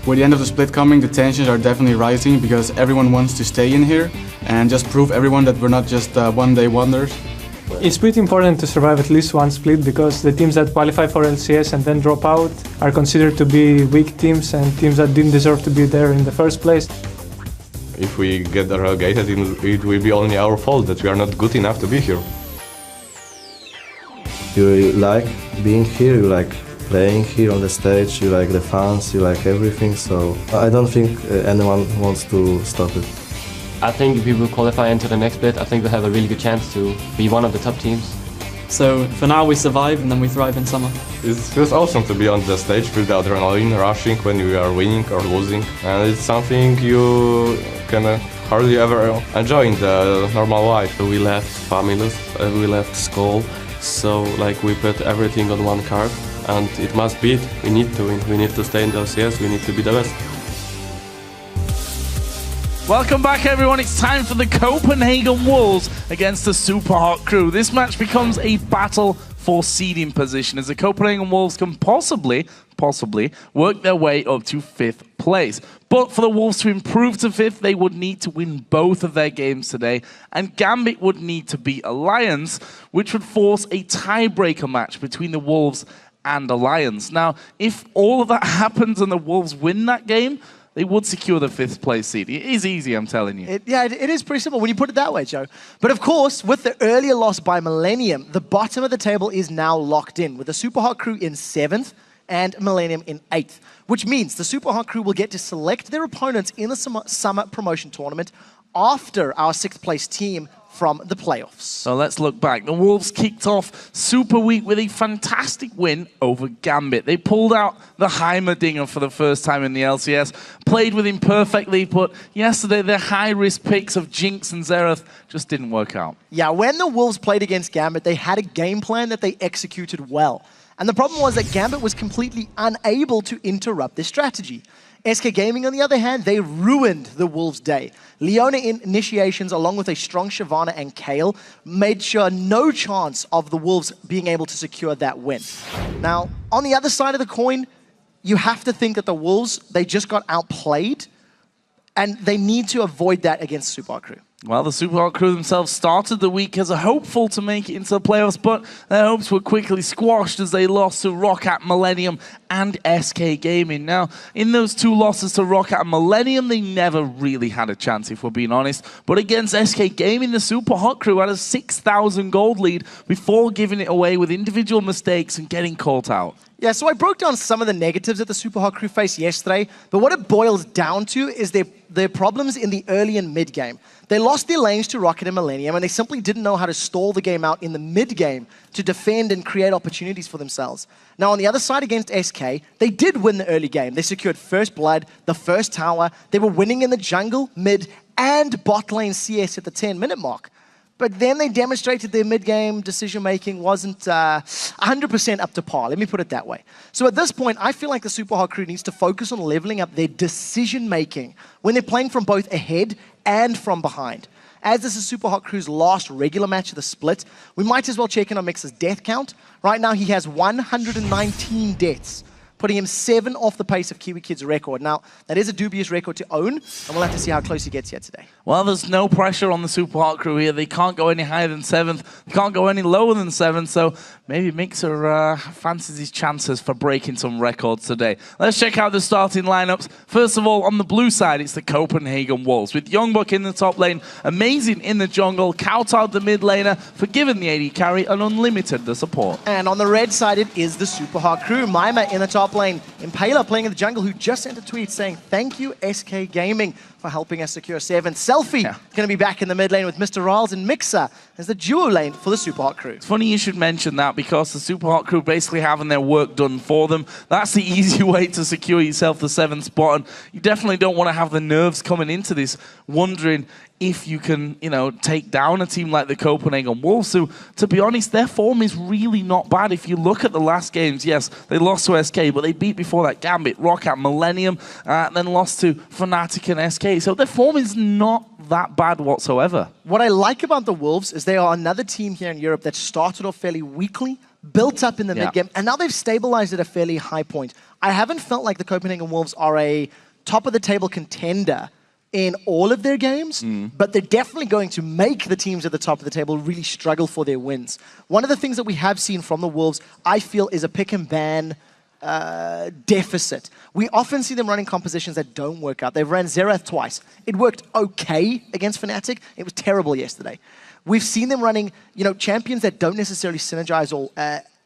With the end of the split coming, the tensions are definitely rising because everyone wants to stay in here and just prove everyone that we're not just one-day wonders. It's pretty important to survive at least one split because the teams that qualify for LCS and then drop out are considered to be weak teams and teams that didn't deserve to be there in the first place. If we get relegated, it will be only our fault that we are not good enough to be here. You like being here, you like playing here on the stage, you like the fans, you like everything, so I don't think anyone wants to stop it. I think if we will qualify into the next split, I think we'll have a really good chance to be one of the top teams. So for now we survive and then we thrive in summer. It feels awesome to be on the stage with the adrenaline rushing when you are winning or losing, and it's something you can hardly ever enjoy in the normal life. We left families, we left school, so like we put everything on one card, and it must be it. We need to win, we need to stay in the LCS, we need to be the best. Welcome back, everyone. It's time for the Copenhagen Wolves against the Super Hot Crew. This match becomes a battle for seeding position as the Copenhagen Wolves can possibly work their way up to 5th place. But for the Wolves to improve to 5th, they would need to win both of their games today, and Gambit would need to beat Alliance, which would force a tiebreaker match between the Wolves and Alliance. Now, if all of that happens and the Wolves win that game, they would secure the 5th place seed. It is easy, I'm telling you. It is pretty simple when you put it that way, Joe. But of course, with the earlier loss by Millennium, the bottom of the table is now locked in, with the Super Hot Crew in 7th and Millennium in 8th, which means the Super Hot Crew will get to select their opponents in the summer promotion tournament after our 6th place team from the playoffs. So let's look back. The Wolves kicked off super weak with a fantastic win over Gambit. They pulled out the Heimerdinger for the first time in the LCS, played with him perfectly, but yesterday their high-risk picks of Jinx and Xerath just didn't work out. Yeah, when the Wolves played against Gambit, they had a game plan that they executed well. And the problem was that Gambit was completely unable to interrupt this strategy. SK Gaming, on the other hand, they ruined the Wolves' day. Leona in initiations, along with a strong Shyvana and Kayle, made sure no chance of the Wolves being able to secure that win. Now, on the other side of the coin, you have to think that the Wolves, they just got outplayed, and they need to avoid that against Super Hot Crew. Well, the Super Hot Crew themselves started the week as a hopeful to make it into the playoffs, but their hopes were quickly squashed as they lost to Roccat, Millennium, and SK Gaming. Now, in those two losses to Roccat and Millennium, they never really had a chance, if we're being honest. But against SK Gaming, the Super Hot Crew had a 6,000 gold lead before giving it away with individual mistakes and getting caught out. Yeah, so I broke down some of the negatives that the Super Hot Crew faced yesterday, but what it boils down to is their problems in the early and mid game. They lost their lanes to Roccat and Millennium, and they simply didn't know how to stall the game out in the mid game to defend and create opportunities for themselves. Now, on the other side against SK, they did win the early game. They secured first blood, the first tower. They were winning in the jungle, mid, and bot lane CS at the 10-minute mark. But then they demonstrated their mid-game decision-making wasn't 100% up to par. Let me put it that way. So at this point, I feel like the Super Hot Crew needs to focus on leveling up their decision-making when they're playing from both ahead and from behind. As this is Super Hot Crew's last regular match of the split, we might as well check in on Mix's death count. Right now, he has 119 deaths, putting him 7 off the pace of Kiwi Kid's record. Now, that is a dubious record to own, and we'll have to see how close he gets here today. Well, there's no pressure on the Super Hot Crew here. They can't go any higher than 7th. They can't go any lower than 7th, so maybe Mixer fancies his chances for breaking some records today. Let's check out the starting lineups. First of all, on the blue side, it's the Copenhagen Wolves, with Youngbuck in the top lane, Amazing in the jungle, Kowtow the mid laner, Forgiven the AD carry, and Unlimited the support. And on the red side, it is the Super Hot Crew. Mima in the top lane, Impaler playing in the jungle, who just sent a tweet saying, "Thank you, SK Gaming, for helping us secure 7th. Selfie going to be back in the mid lane with Mr. Riles and Mixer as the duo lane for the Super Hot Crew. It's funny you should mention that because the Super Hot Crew basically having their work done for them. That's the easy way to secure yourself the 7th spot, and you definitely don't want to have the nerves coming into this wondering if you can, you know, take down a team like the Copenhagen Wolves, who, to be honest, their form is really not bad. If you look at the last games, yes, they lost to SK, but they beat before that Gambit, Roccat, Millennium, then lost to Fnatic and SK. So their form is not that bad whatsoever. What I like about the Wolves is they are another team here in Europe that started off fairly weakly, built up in the mid-game, and now they've stabilized at a fairly high point. I haven't felt like the Copenhagen Wolves are a top-of-the-table contender in all of their games, but they're definitely going to make the teams at the top of the table really struggle for their wins. One of the things that we have seen from the Wolves, I feel, is a pick-and-ban deficit. We often see them running compositions that don't work out. They've ran Xerath twice. It worked okay against Fnatic. It was terrible yesterday. We've seen them running, champions that don't necessarily synergize all,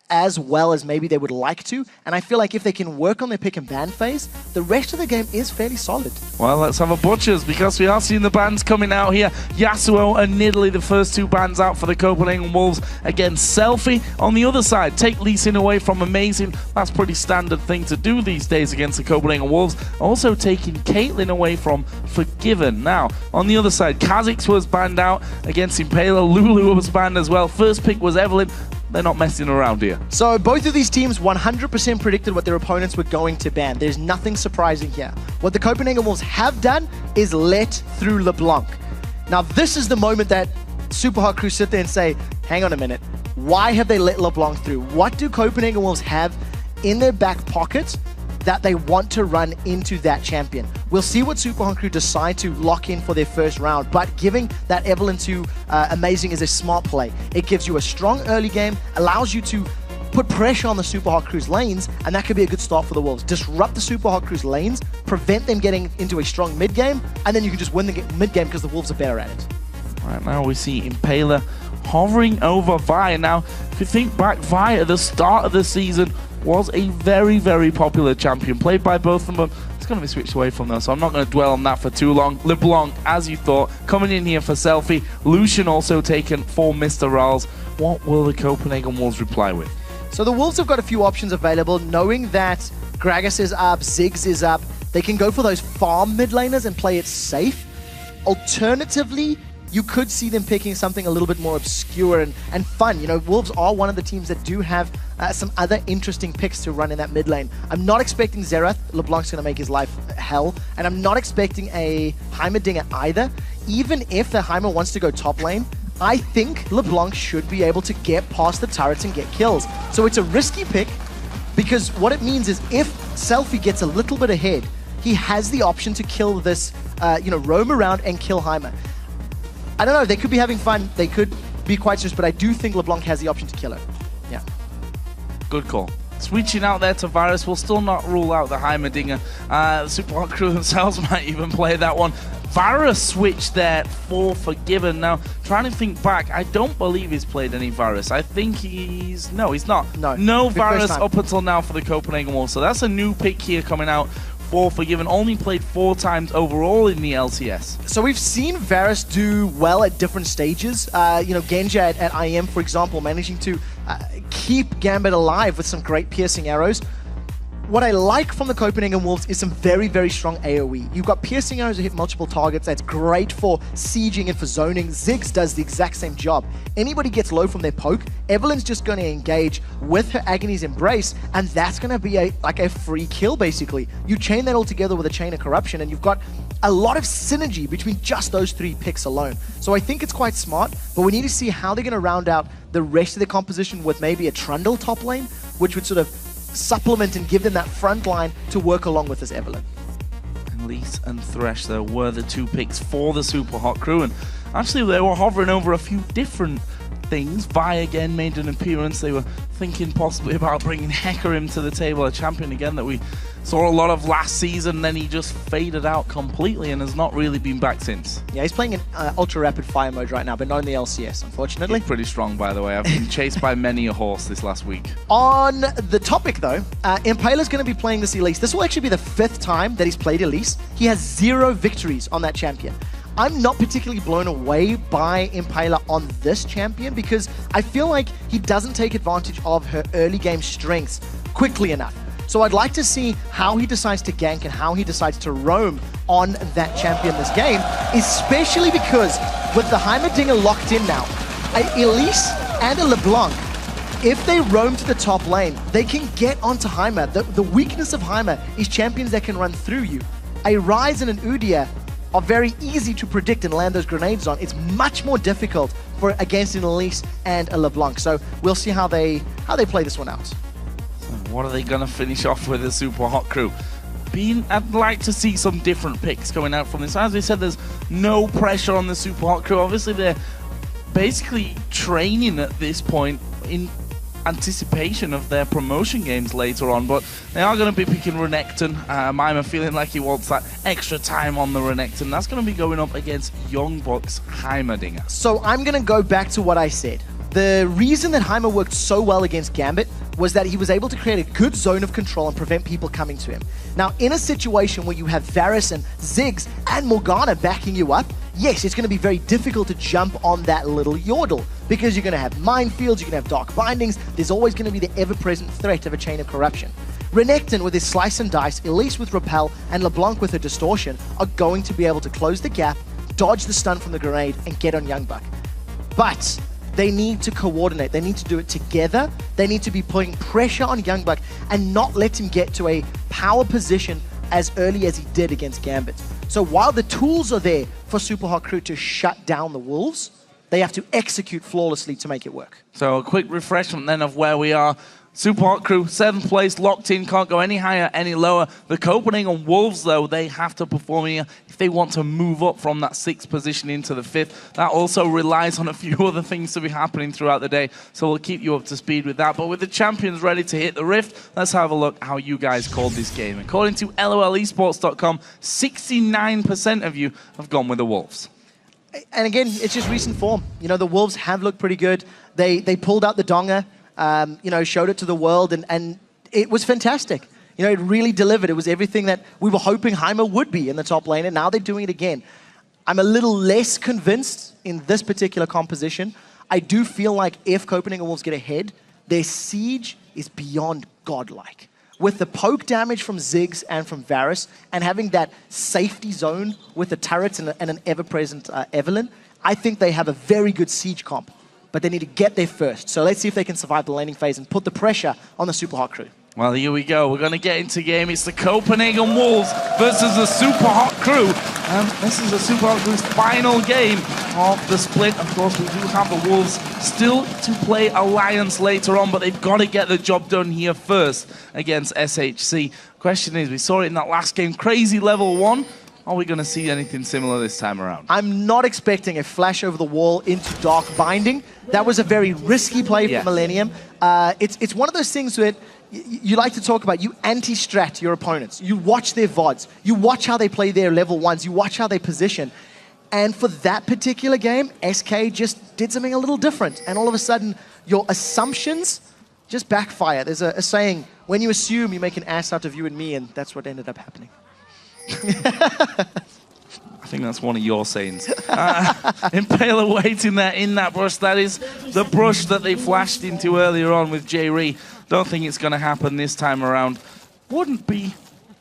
as well as maybe they would like to. And I feel like if they can work on their pick and ban phase, the rest of the game is fairly solid. Well, let's have a butchers, because we are seeing the bans coming out here. Yasuo and Nidalee, the first two bans out for the Copenhagen Wolves against Selfie. On the other side, take Lee Sin away from Amazing. That's pretty standard thing to do these days against the Copenhagen Wolves. Also taking Caitlyn away from Forgiven. Now, on the other side, Kha'Zix was banned out against Impaler. Lulu was banned as well. First pick was Evelyn. They're not messing around here. So both of these teams 100% predicted what their opponents were going to ban. There's nothing surprising here. What the Copenhagen Wolves have done is let through LeBlanc. Now this is the moment that Super Hot Crew sit there and say, hang on a minute, why have they let LeBlanc through? What do Copenhagen Wolves have in their back pocket that they want to run into that champion? We'll see what Super Hot Crew decide to lock in for their first round, but giving that Evelyn to Amazing is a smart play. It gives you a strong early game, allows you to put pressure on the Super Hot Crew's lanes, and that could be a good start for the Wolves. Disrupt the Super Hot Crew's lanes, prevent them getting into a strong mid game, and then you can just win the mid game because the Wolves are better at it. Right now we see Impaler hovering over Vi. Now, if you think back, Vi at the start of the season was a very, very popular champion, played by both of them. It's going to be switched away from them, so I'm not going to dwell on that for too long. LeBlanc, as you thought, coming in here for Selfie. Lucian also taken for Mr. Rals. What will the Copenhagen Wolves reply with? So the Wolves have got a few options available, knowing that Gragas is up, Ziggs is up. They can go for those farm mid laners and play it safe. Alternatively, you could see them picking something a little bit more obscure and fun. Wolves are one of the teams that do have some other interesting picks to run in that mid lane. I'm not expecting Xerath. LeBlanc's going to make his life hell. And I'm not expecting a Heimerdinger either. Even if the Heimer wants to go top lane, I think LeBlanc should be able to get past the turrets and get kills. So it's a risky pick, because what it means is if Selfie gets a little bit ahead, he has the option to kill this, roam around and kill Heimer. I don't know, they could be having fun, they could be quite serious, but I do think LeBlanc has the option to kill her. Yeah. Good call. Switching out there to Varus, we'll still not rule out the Heimerdinger. Super Hot Crew themselves might even play that one. Varus switched there for Forgiven. Now, trying to think back, I don't believe he's played any Varus. I think he's... No, he's not. No Varus up until now for the Copenhagen Wolves. So that's a new pick here coming out for Forgiven. Only played 4 times overall in the LCS. So we've seen Varus do well at different stages. Genji at IM, for example, managing to keep Gambit alive with some great piercing arrows. What I like from the Copenhagen Wolves is some very, very strong AoE. You've got piercing arrows that hit multiple targets. That's great for sieging and for zoning. Ziggs does the exact same job. Anybody gets low from their poke, Evelyn's just going to engage with her Agony's Embrace, and that's going to be a free kill, basically. You chain that all together with a Chain of Corruption, and you've got a lot of synergy between just those 3 picks alone. So I think it's quite smart, but we need to see how they're going to round out the rest of the composition with maybe a Trundle top lane, which would sort of supplement and give them that front line to work along with this Evelyn. And Lise and Thresh, though, were the 2 picks for the Super Hot Crew, and actually they were hovering over a few different things. Vi again made an appearance. They were thinking possibly about bringing Hecarim to the table, a champion again that we saw a lot of last season, then he just faded out completely and has not really been back since. Yeah, he's playing in ultra rapid fire mode right now, but not in the LCS, unfortunately. He's pretty strong, by the way. I've been chased by many a horse this last week. On the topic, though, Impaler's going to be playing this Elise. This will actually be the 5th time that he's played Elise. He has 0 victories on that champion. I'm not particularly blown away by Impaler on this champion because I feel like he doesn't take advantage of her early game strengths quickly enough. So I'd like to see how he decides to gank and how he decides to roam on that champion this game, especially because with the Heimerdinger locked in now, Elise and a LeBlanc, if they roam to the top lane, they can get onto Heimer. The weakness of Heimer is champions that can run through you. A Ryze and an Udyr are very easy to predict and land those grenades on, it's much more difficult for against an Elise and a LeBlanc. So we'll see how they play this one out. What are they going to finish off with, the Super Hot Crew? I'd like to see some different picks coming out from this. As we said, there's no pressure on the Super Hot Crew. Obviously, they're basically training at this point in anticipation of their promotion games later on, but they are going to be picking Renekton. Mima feeling like he wants that extra time on the Renekton. That's going to be going up against Young Bucks Heimerdinger. So I'm going to go back to what I said. The reason that Heimer worked so well against Gambit was that he was able to create a good zone of control and prevent people coming to him. Now, in a situation where you have Varus and Ziggs and Morgana backing you up, yes, it's going to be very difficult to jump on that little Yordle because you're going to have minefields, you're going to have dark bindings, there's always going to be the ever-present threat of a chain of corruption. Renekton with his slice and dice, Elise with repel, and LeBlanc with her distortion are going to be able to close the gap, dodge the stun from the grenade, and get on Youngbuck. But they need to coordinate. They need to do it together. They need to be putting pressure on Youngbuck and not let him get to a power position as early as he did against Gambit. So while the tools are there for Super Hot Crew to shut down the Wolves, they have to execute flawlessly to make it work. So a quick refreshment then of where we are. Super Hot Crew, 7th place, locked in, can't go any higher, any lower. The Copenhagen Wolves, though, they have to perform here if they want to move up from that 6th position into the 5th. That also relies on a few other things to be happening throughout the day, so we'll keep you up to speed with that. But with the champions ready to hit the rift, let's have a look how you guys called this game. According to LOLesports.com, 69% of you have gone with the Wolves. And again, it's just recent form. You know, the Wolves have looked pretty good. They pulled out the Donga. You know, showed it to the world, and it was fantastic. You know, it really delivered. It was everything that we were hoping Heimer would be in the top lane, and now they're doing it again. I'm a little less convinced in this particular composition. I do feel like if Copenhagen Wolves get ahead, their siege is beyond godlike. With the poke damage from Ziggs and from Varus, and having that safety zone with the turrets and an ever-present Evelyn, I think they have a very good siege comp. But they need to get there first. So let's see if they can survive the laning phase and put the pressure on the Super Hot Crew. Well, here we go. We're going to get into game. It's the Copenhagen Wolves versus the Super Hot Crew. This is the Super Hot Crew's final game of the split. Of course, we do have the Wolves still to play Alliance later on, but they've got to get the job done here first against SHC. Question is, we saw it in that last game, crazy level 1. Are we going to see anything similar this time around? I'm not expecting a flash over the wall into Dark Binding. That was a very risky play for Millennium. It's one of those things that you like to talk about. You anti-strat your opponents. You watch their VODs. You watch how they play their level 1s. You watch how they position. And for that particular game, SK just did something a little different. And all of a sudden, your assumptions just backfire. There's a saying, when you assume, you make an ass out of you and me, and that's what ended up happening. I think that's one of your sayings. Impaler waiting there in that brush. That is the brush that they flashed into earlier on with J-Ree. Don't think it's going to happen this time around. Wouldn't be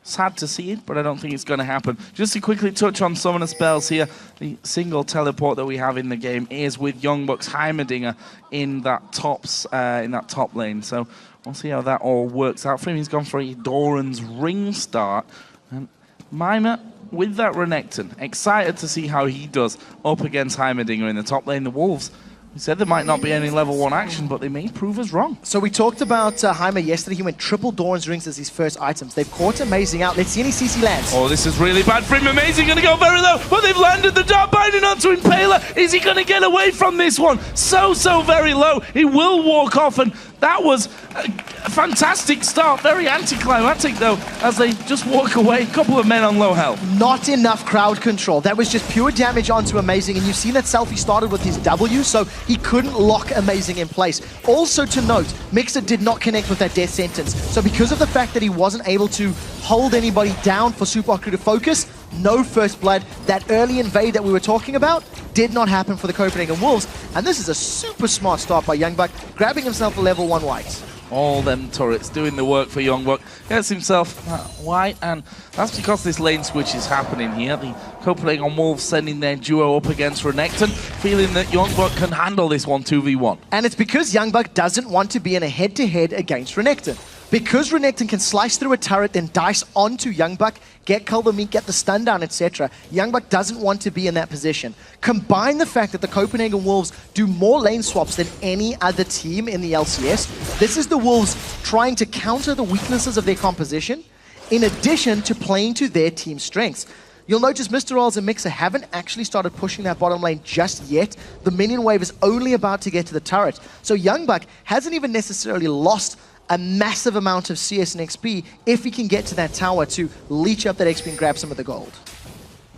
sad to see it, but I don't think it's going to happen. Just to quickly touch on some of the spells here, the single teleport that we have in the game is with Young Bucks Heimerdinger in that top lane. So we'll see how that all works out for him. He's gone for a Doran's ring start. And Mima with that Renekton, excited to see how he does up against Heimerdinger in the top lane. The Wolves, we said there might not be any level 1 action, but they may prove us wrong. So we talked about Heimer yesterday. He went triple Doran's rings as his first items. They've caught Amazing out. Let's see any CC lands. Oh, this is really bad for him. Amazing going to go very low, but they've landed the Dark Binding onto Impaler. Is he going to get away from this one? So very low. He will walk off, and that was a fantastic start. Very anticlimactic, though, as they just walk away. A couple of men on low health. Not enough crowd control. That was just pure damage onto Amazing, and you've seen that Selfie started with his W, so he couldn't lock Amazing in place. Also to note, Mixer did not connect with that death sentence. So because of the fact that he wasn't able to hold anybody down for Super Hot Crew to focus, no first blood. That early invade that we were talking about did not happen for the Copenhagen Wolves. And this is a super smart start by Youngbuck, grabbing himself a level 1 white. All them turrets doing the work for Youngbuck. Gets himself white, and that's because this lane switch is happening here. The Copenhagen Wolves sending their duo up against Renekton, feeling that Youngbuck can handle this one 2v1. And it's because Youngbuck doesn't want to be in a head-to-head against Renekton. Because Renekton can slice through a turret, then dice onto Youngbuck, get Cull the Meat, get the stun down, etc., Youngbuck doesn't want to be in that position. Combine the fact that the Copenhagen Wolves do more lane swaps than any other team in the LCS. This is the Wolves trying to counter the weaknesses of their composition, in addition to playing to their team's strengths. You'll notice Mr. Rolls and Mixer haven't actually started pushing that bottom lane just yet. The minion wave is only about to get to the turret. So Youngbuck hasn't even necessarily lost a massive amount of CS and XP if he can get to that tower to leech up that XP and grab some of the gold.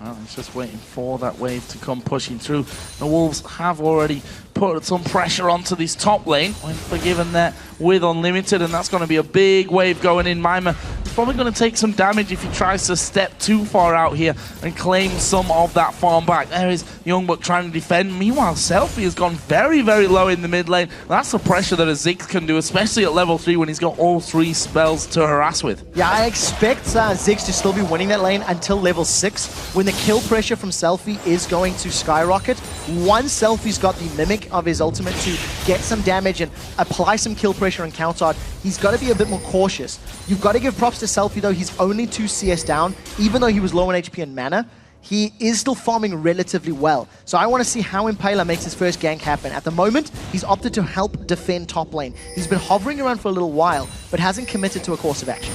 Well, he's just waiting for that wave to come pushing through. The Wolves have already put some pressure onto this top lane when Forgiven there with Unlimited, and that's going to be a big wave going in. Mima is probably going to take some damage if he tries to step too far out here and claim some of that farm back. There is Youngbuck trying to defend. Meanwhile, Selfie has gone very, very low in the mid lane. That's the pressure that a Ziggs can do, especially at level 3 when he's got all 3 spells to harass with. Yeah, I expect Ziggs to still be winning that lane until level 6, when the kill pressure from Selfie is going to skyrocket. Once Selfie's got the Mimic of his ultimate to get some damage and apply some kill pressure and counter, he's got to be a bit more cautious. You've got to give props to Selfie though, he's only 2 CS down, even though he was low on HP and mana. He is still farming relatively well. So I want to see how Impaler makes his first gank happen. At the moment, he's opted to help defend top lane. He's been hovering around for a little while, but hasn't committed to a course of action.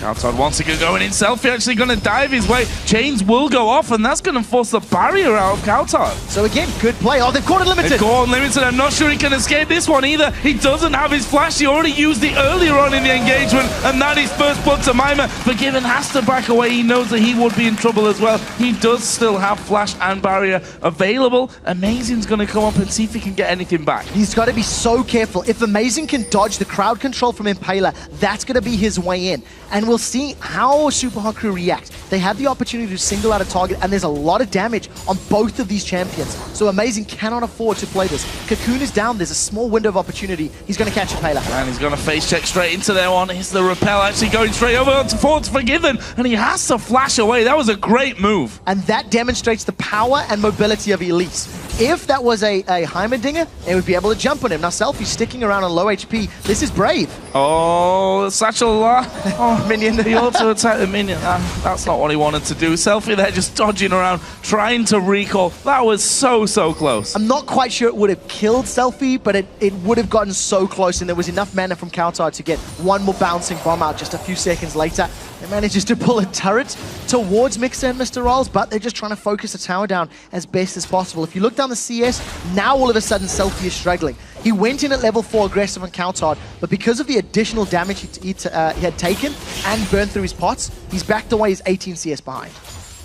Outside once again going in. Selfie actually going to dive his way. Chains will go off, and that's going to force the barrier out of Kautar. So again, good play. Oh, they've caught Unlimited. They've caught Unlimited. I'm not sure he can escape this one either. He doesn't have his flash. He already used it earlier on in the engagement, and that is first blood to Mima. Forgiven has to back away. He knows that he would be in trouble as well. He does still have flash and barrier available. Amazing's going to come up and see if he can get anything back. He's got to be so careful. If Amazing can dodge the crowd control from Impaler, that's going to be his way in. And we'll see how Super Hot Crew react. They have the opportunity to single out a target, and there's a lot of damage on both of these champions. So Amazing cannot afford to play this. Cocoon is down. There's a small window of opportunity. He's going to catch Impaler. And he's going to face check straight into there one. Is the repel actually going straight over towards Forgiven, and he has to flash away. That was a great move. And that demonstrates the power and mobility of Elise. If that was a Heimerdinger, they would be able to jump on him. Now Selfie sticking around on low HP. This is brave. Oh, Satchel. Oh, minion. He also attacked the minion. That's not what he wanted to do. Selfie there just dodging around, trying to recall. That was so close. I'm not quite sure it would have killed Selfie, but it would have gotten so close, and there was enough mana from Kautar to get one more bouncing bomb out just a few seconds later. It manages to pull a turret towards Mixer and Mr. Rolls, but they're just trying to focus the tower down as best as possible. If you look down the CS, now all of a sudden Selfie is struggling. He went in at level 4 aggressive on Kautar, but because of the additional damage he had taken and burned through his pots, he's backed away, he's 18 CS behind.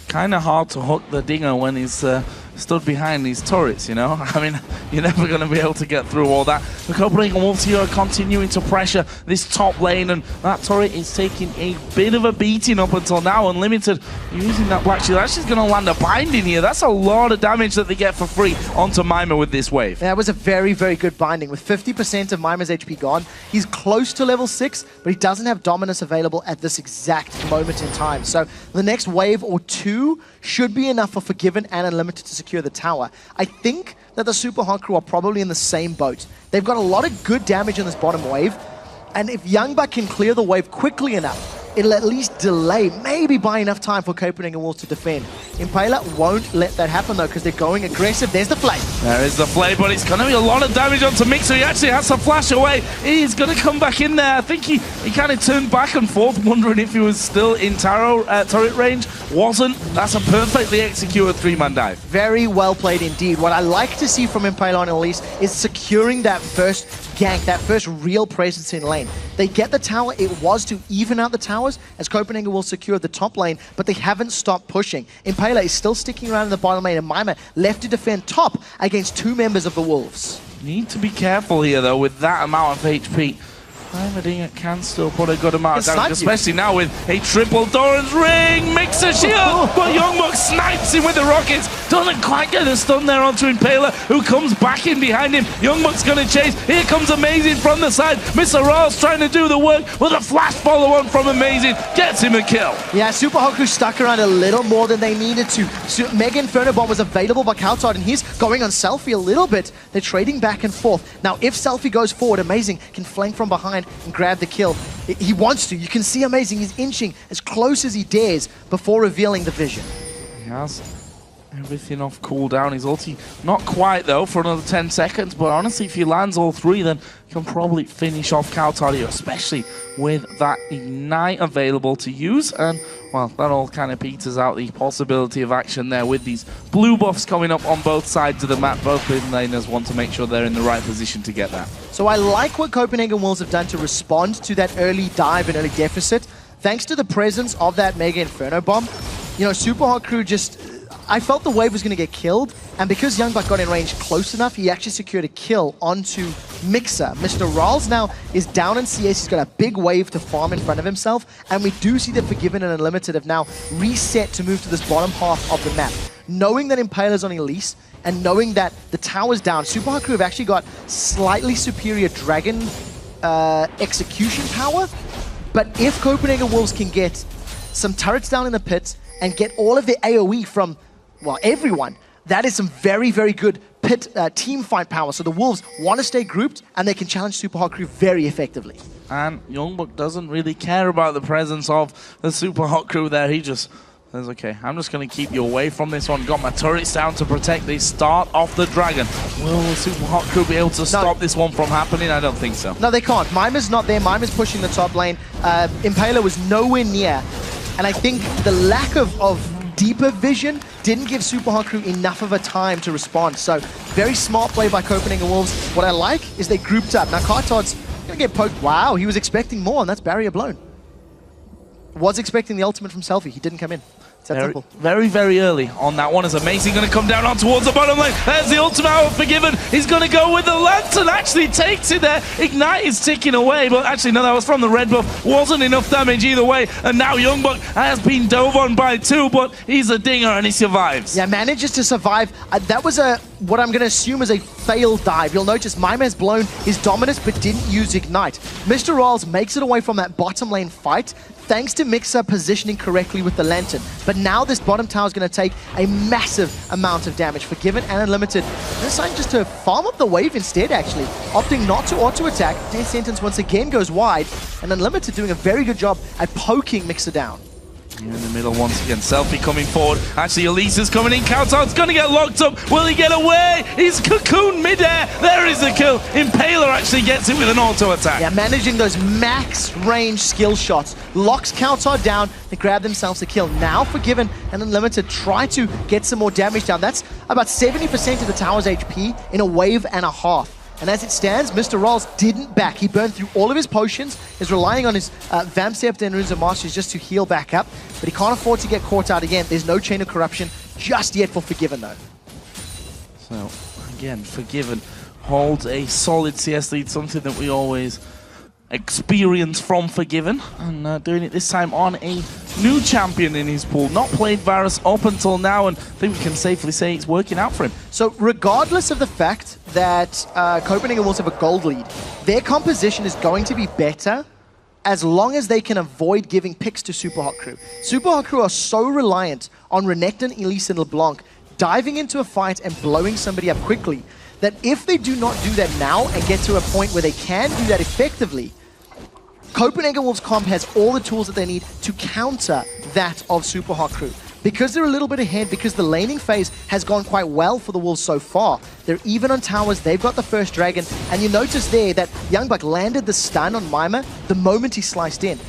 Kind of hard to hook the dinger when he's stood behind these turrets, you know? I mean, you're never going to be able to get through all that. The Copenhagen Wolves here are continuing to pressure this top lane, and that turret is taking a bit of a beating up until now. Unlimited using that Black Shield. Actually going to land a binding here. That's a lot of damage that they get for free onto Mima with this wave. That was a very good binding. With 50% of Mima's HP gone, he's close to level 6, but he doesn't have Dominus available at this exact moment in time. So the next wave or 2 should be enough for Forgiven and Unlimited to secure the tower. I think that the Super Hot Crew are probably in the same boat. They've got a lot of good damage in this bottom wave, and if Youngbuck can clear the wave quickly enough, it'll at least delay, maybe buy enough time for Copenhagen Wolves to defend. Impaler won't let that happen though, because they're going aggressive. There's the flame. There is the flame, but it's going to be a lot of damage onto Mixer. He actually has to flash away. He's going to come back in there. I think he kind of turned back and forth, wondering if he was still in turret range. Wasn't. That's a perfectly executed 3-man dive. Very well played indeed. What I like to see from Impaler and Elise is securing that first gank, that first real presence in lane. They get the tower. It was to even out the towers as Copenhagen will secure the top lane, but they haven't stopped pushing. Impaler is still sticking around in the bottom lane, and Mima left to defend top against 2 members of the Wolves. Need to be careful here though with that amount of HP. Heimerdinger can still put a good amount of damage, especially now with a triple Doran's ring. Mixer shield, but Youngbuck snipes him with the rockets. Doesn't quite get a stun there onto Impaler, who comes back in behind him. Youngbuck's going to chase. Here comes Amazing from the side. Mr. Royals trying to do the work with a flash follow-on from Amazing. Gets him a kill. Yeah, Super Hot Crew stuck around a little more than they needed to. Mega Inferno Bomb was available by Kautar, and he's going on Selfie a little bit. They're trading back and forth. Now, if Selfie goes forward, Amazing can flank from behind point and grab the kill. He wants to. You can see Amazing. He's inching as close as he dares before revealing the vision. He has everything off cooldown. His ulti, not quite though, for another 10 seconds. But honestly, if he lands all three, then he can probably finish off Kautar here, especially with that Ignite available to use. And, well, that all kind of peters out the possibility of action there with these blue buffs coming up on both sides of the map. Both mid laners want to make sure they're in the right position to get that. So I like what Copenhagen Wolves have done to respond to that early dive and early deficit. Thanks to the presence of that Mega Inferno Bomb, you know, Super Hot Crew just... I felt the wave was going to get killed, and because Youngbuck got in range close enough, he actually secured a kill onto Mixer. Mr. Rawls now is down in CS. He's got a big wave to farm in front of himself, and we do see that Forgiven and Unlimited have now reset to move to this bottom half of the map. Knowing that Impaler's on Elise, and knowing that the tower's down, Super Hot Crew have actually got slightly superior Dragon execution power, but if Copenhagen Wolves can get some turrets down in the pit and get all of their AoE from, well, everyone, that is some very, very good pit team fight power. So the Wolves want to stay grouped, and they can challenge Super Hot Crew very effectively. And Youngbuck doesn't really care about the presence of the Super Hot Crew there. He just says, okay, I'm just going to keep you away from this one. Got my turrets down to protect the start of the Dragon. Will the Super Hot Crew be able to stop this one from happening? I don't think so. No, they can't. Mimer's not there. Mimer's pushing the top lane. Impaler was nowhere near. And I think the lack of deeper vision didn't give Super Hot Crew enough of a time to respond. So, very smart play by Copenhagen Wolves. What I like is they grouped up. Now, Kartod's going to get poked. Wow, he was expecting more, and that's barrier blown. Was expecting the ultimate from Selfie. He didn't come in. It's that simple. Very, very early on that one. Is Amazing going to come down on towards the bottom lane. There's the ultimate out of Forgiven. He's going to go with the Lantern. Actually takes it there. Ignite is ticking away. But actually, no, that was from the red buff. Wasn't enough damage either way. And now Youngbuck has been dove on by two, but he's a dinger and he survives. Yeah, manages to survive. That was what I'm going to assume is a failed dive. You'll notice Mime has blown his dominance but didn't use Ignite. Mr. Rawls makes it away from that bottom lane fight thanks to Mixer positioning correctly with the Lantern. But now this bottom tower is going to take a massive amount of damage. Forgiven and Unlimited, they're deciding just to farm up the wave instead, actually. Opting not to auto-attack. Death Sentence once again goes wide, and Unlimited doing a very good job at poking Mixer down. In the middle once again, Selfie coming forward. Actually, Elise is coming in. Kautar's going to get locked up. Will he get away? He's cocooned midair. There is the kill. Impaler actually gets it with an auto attack. Yeah, managing those max range skill shots. Locks Kautar down. They grab themselves a kill. Now Forgiven and Unlimited try to get some more damage down. That's about 70% of the tower's HP in a wave and a half. And as it stands, Mr. Rawls didn't back. He burned through all of his potions, is relying on his Vamp Scepter and Runes of Masters just to heal back up, but he can't afford to get caught out again. There's no Chain of Corruption just yet for Forgiven, though. So, again, Forgiven holds a solid CS lead, something that we always experience from Forgiven, and doing it this time on a new champion in his pool. Not played Varus up until now, and I think we can safely say it's working out for him. So regardless of the fact that Copenhagen Wolves have a gold lead, their composition is going to be better as long as they can avoid giving picks to Super Hot Crew. Super Hot Crew are so reliant on Renekton, Elise, and LeBlanc diving into a fight and blowing somebody up quickly that if they do not do that now and get to a point where they can do that effectively, Copenhagen Wolves comp has all the tools that they need to counter that of Super Hot Crew. Because they're a little bit ahead, because the laning phase has gone quite well for the Wolves so far. They're even on towers, they've got the first dragon, and you notice there that Youngbuck landed the stun on Mimer the moment he sliced in.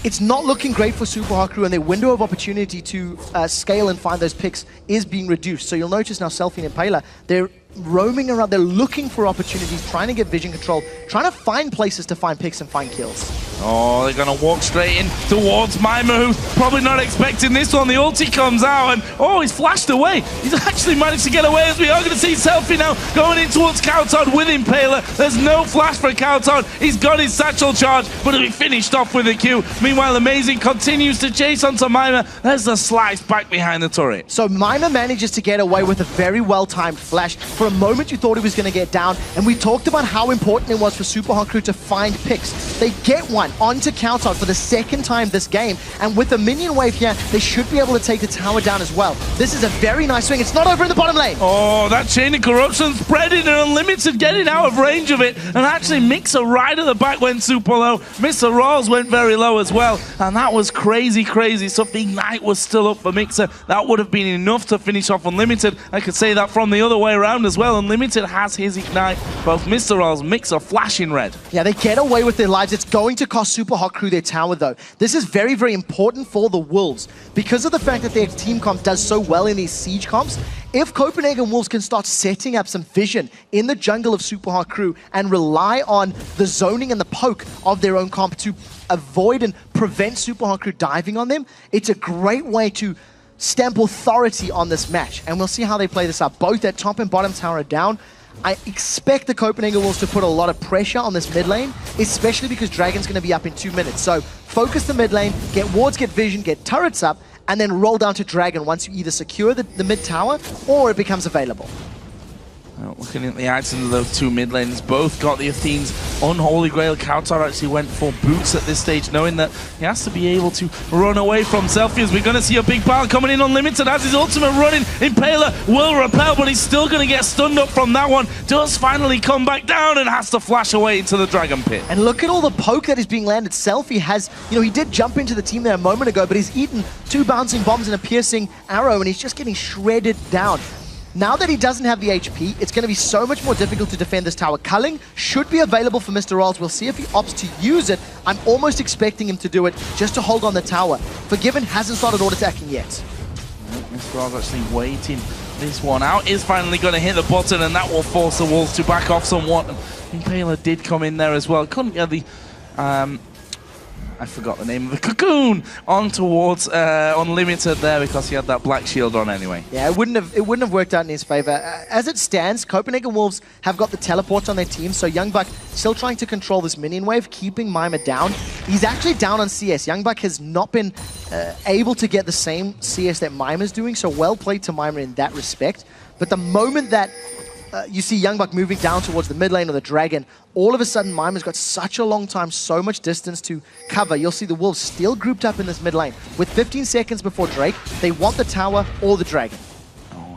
It's not looking great for Super Hot Crew, and their window of opportunity to scale and find those picks is being reduced. So you'll notice now Selfie and Impaler, they're roaming around, they're looking for opportunities, trying to get vision control, trying to find places to find picks and find kills. Oh, they're going to walk straight in towards Mimer, who's probably not expecting this one. The ulti comes out, and oh, he's flashed away. He's actually managed to get away, as we are going to see Selfie now going in towards Kautar with Impaler. There's no flash for Kautar. He's got his satchel charge, but he'll be finished off with a Q. Meanwhile, Amazing continues to chase onto Mimer. There's the slice back behind the turret. So Mimer manages to get away with a very well-timed flash. For a moment, you thought he was going to get down, and we talked about how important it was for Super Hot Crew to find picks. They get one. line onto Countdown for the second time this game. And with the minion wave here, they should be able to take the tower down as well. This is a very nice swing. It's not over in the bottom lane. Oh, that chain of corruption spreading and Unlimited getting out of range of it. And actually Mixer right at the back went super low. Mr. Rawls went very low as well. And that was crazy, crazy stuff. The Ignite was still up for Mixer. That would have been enough to finish off Unlimited. I could say that from the other way around as well. Unlimited has his Ignite. Both Mr. Rawls, Mixer flashing red. Yeah, they get away with their lives. It's going to cost Super Hot Crew their tower, though. This is very, very important for the Wolves. Because of the fact that their team comp does so well in these siege comps, if Copenhagen Wolves can start setting up some vision in the jungle of Super Hot Crew and rely on the zoning and the poke of their own comp to avoid and prevent Super Hot Crew diving on them, it's a great way to stamp authority on this match. And we'll see how they play this up. Both their top and bottom tower are down. I expect the Copenhagen Wolves to put a lot of pressure on this mid lane, especially because Dragon's going to be up in 2 minutes. So focus the mid lane, get wards, get vision, get turrets up, and then roll down to Dragon once you either secure the mid tower or it becomes available. Well, looking at the items of those two mid lanes, both got the Athene's Unholy Grail. Kautar actually went for boots at this stage, knowing that he has to be able to run away from Selfie's. We're going to see a big pile coming in Unlimited as his ultimate running. Impaler will repel, but he's still going to get stunned up from that one. Does finally come back down and has to flash away into the Dragon Pit. And look at all the poke that is being landed. Selfie has, he did jump into the team there a moment ago, but he's eaten 2 bouncing bombs and a piercing arrow, and he's just getting shredded down. Now that he doesn't have the HP, it's going to be so much more difficult to defend this tower. Culling should be available for Mr. Rawls. We'll see if he opts to use it. I'm almost expecting him to do it just to hold on the tower. Forgiven hasn't started auto-attacking yet. Mr. Rawls actually waiting this one out. Is finally going to hit the button, and that will force the Wolves to back off somewhat. Impaler did come in there as well. Couldn't get the... I forgot the name of the cocoon on towards Unlimited there because he had that black shield on anyway. Yeah, it wouldn't have worked out in his favor. As it stands, Copenhagen Wolves have got the teleports on their team, so Youngbuck still trying to control this minion wave, keeping Mima down. He's actually down on CS. Youngbuck has not been able to get the same CS that Mima's doing, so well played to Mima in that respect. But the moment that you see Youngbuck moving down towards the mid lane of the Dragon, all of a sudden Mima's got such a long time, so much distance to cover. You'll see the Wolves still grouped up in this mid lane. With 15 seconds before Drake, they want the tower or the Dragon.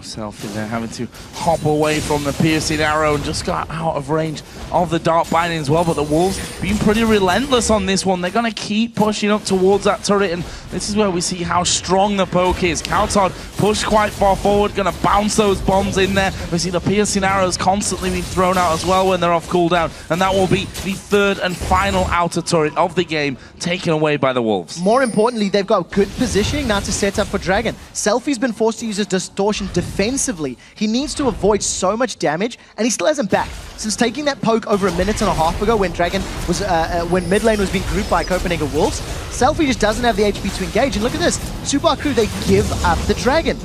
Selfie there having to hop away from the piercing arrow and just got out of range of the dark binding as well. But the Wolves being pretty relentless on this one. They're going to keep pushing up towards that turret, and this is where we see how strong the poke is. Kautar pushed quite far forward, going to bounce those bombs in there. We see the piercing arrows constantly being thrown out as well when they're off cooldown, and that will be the third and final outer turret of the game taken away by the Wolves. More importantly, they've got good positioning now to set up for Dragon. Selfie's been forced to use his distortion defensively. He needs to avoid so much damage, and he still hasn't back. Since taking that poke over a minute and a half ago when Dragon was, when mid lane was being grouped by Copenhagen Wolves, Selfie just doesn't have the HP to engage. And look at this, Super Hot Crew, they give up the Dragon.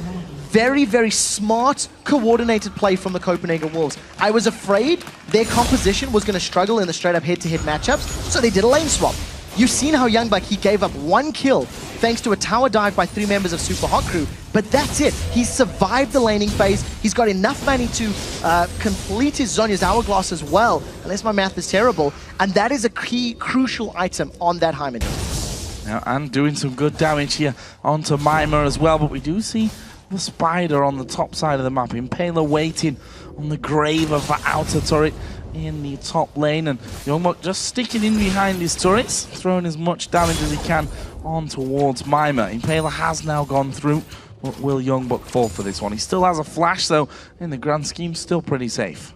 Very, very smart, coordinated play from the Copenhagen Wolves. I was afraid their composition was going to struggle in the straight-up head-to-head matchups, so they did a lane swap. You've seen how Youngbuck, he gave up 1 kill thanks to a tower dive by 3 members of Super Hot Crew, but that's it. He's survived the laning phase. He's got enough money to complete his Zhonya's Hourglass as well, unless my math is terrible, and that is a key, crucial item on that Heimerdinger. Now, and doing some good damage here onto Mima as well, but we do see the spider on the top side of the map. Impaler waiting on the grave of the outer turret in the top lane, and Youngbuck just sticking in behind his turrets, throwing as much damage as he can on towards Mima. Impaler has now gone through, but will Youngbuck fall for this one? He still has a flash, though. In the grand scheme, still pretty safe.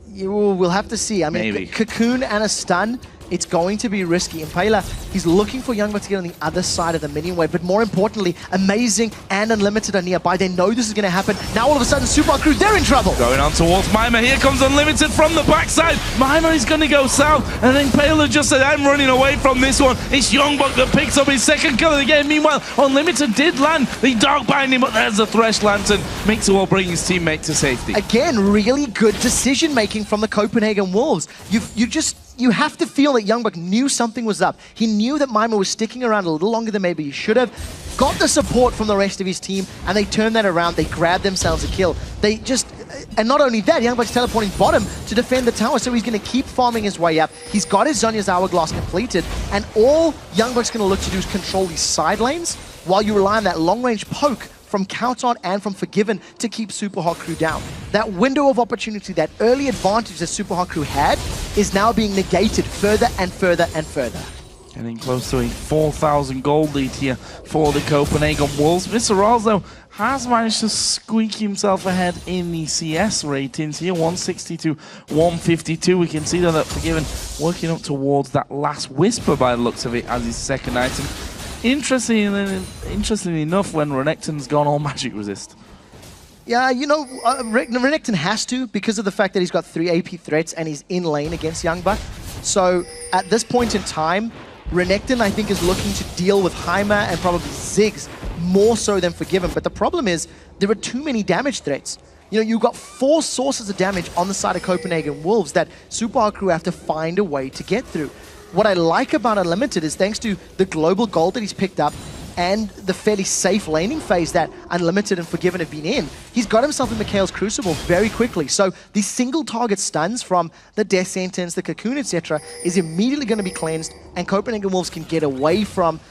We'll have to see. I mean, Cocoon and a stun, it's going to be risky. Impaler, he's looking for Youngbuck to get on the other side of the minion wave, but more importantly, Amazing and Unlimited are nearby. They know this is going to happen. Now all of a sudden, Super Hot Crew, they're in trouble. Going on towards Mima. Here comes Unlimited from the backside. Mima is going to go south, and then Impaler just said, I'm running away from this one. It's Youngbuck that picks up his second kill of the game. Meanwhile, Unlimited did land the Dark Binding, but there's the Thresh Lantern. Mixer will bring his teammate to safety. Again, really good decision-making from the Copenhagen Wolves. You have to feel that Youngbuck knew something was up. He knew that Mima was sticking around a little longer than maybe he should have. Got the support from the rest of his team, and they turned that around. They grabbed themselves a kill. They just And not only that, Youngbuck's teleporting bottom to defend the tower, so he's going to keep farming his way up. He's got his Zhonya's Hourglass completed, and all Youngbuck's going to look to do is control these side lanes while you rely on that long-range poke from Countdown and from Forgiven to keep Super Hot Crew down. That window of opportunity, that early advantage that Super Hot Crew had, is now being negated further and further and further. Getting close to a 4,000 gold lead here for the Copenhagen Wolves. Mr. Rawls, though, has managed to squeak himself ahead in the CS ratings here, 160 to 152. We can see that Forgiven working up towards that last Whisper by the looks of it as his second item. Interestingly enough, when Renekton's gone all magic resist. Yeah, you know, Renekton has to because of the fact that he's got 3 AP threats and he's in lane against Youngbuck. So at this point in time, Renekton, I think, is looking to deal with Heimer and probably Ziggs more so than Forgiven. But the problem is there are too many damage threats. You know, you've got 4 sources of damage on the side of Copenhagen Wolves that Super Hot Crew have to find a way to get through. What I like about Unlimited is thanks to the global gold that he's picked up and the fairly safe laning phase that Unlimited and Forgiven have been in, he's got himself in Mikhail's Crucible very quickly. So these single target stuns from the Death Sentence, the Cocoon, etc. is immediately going to be cleansed, and Copenhagen Wolves can get away from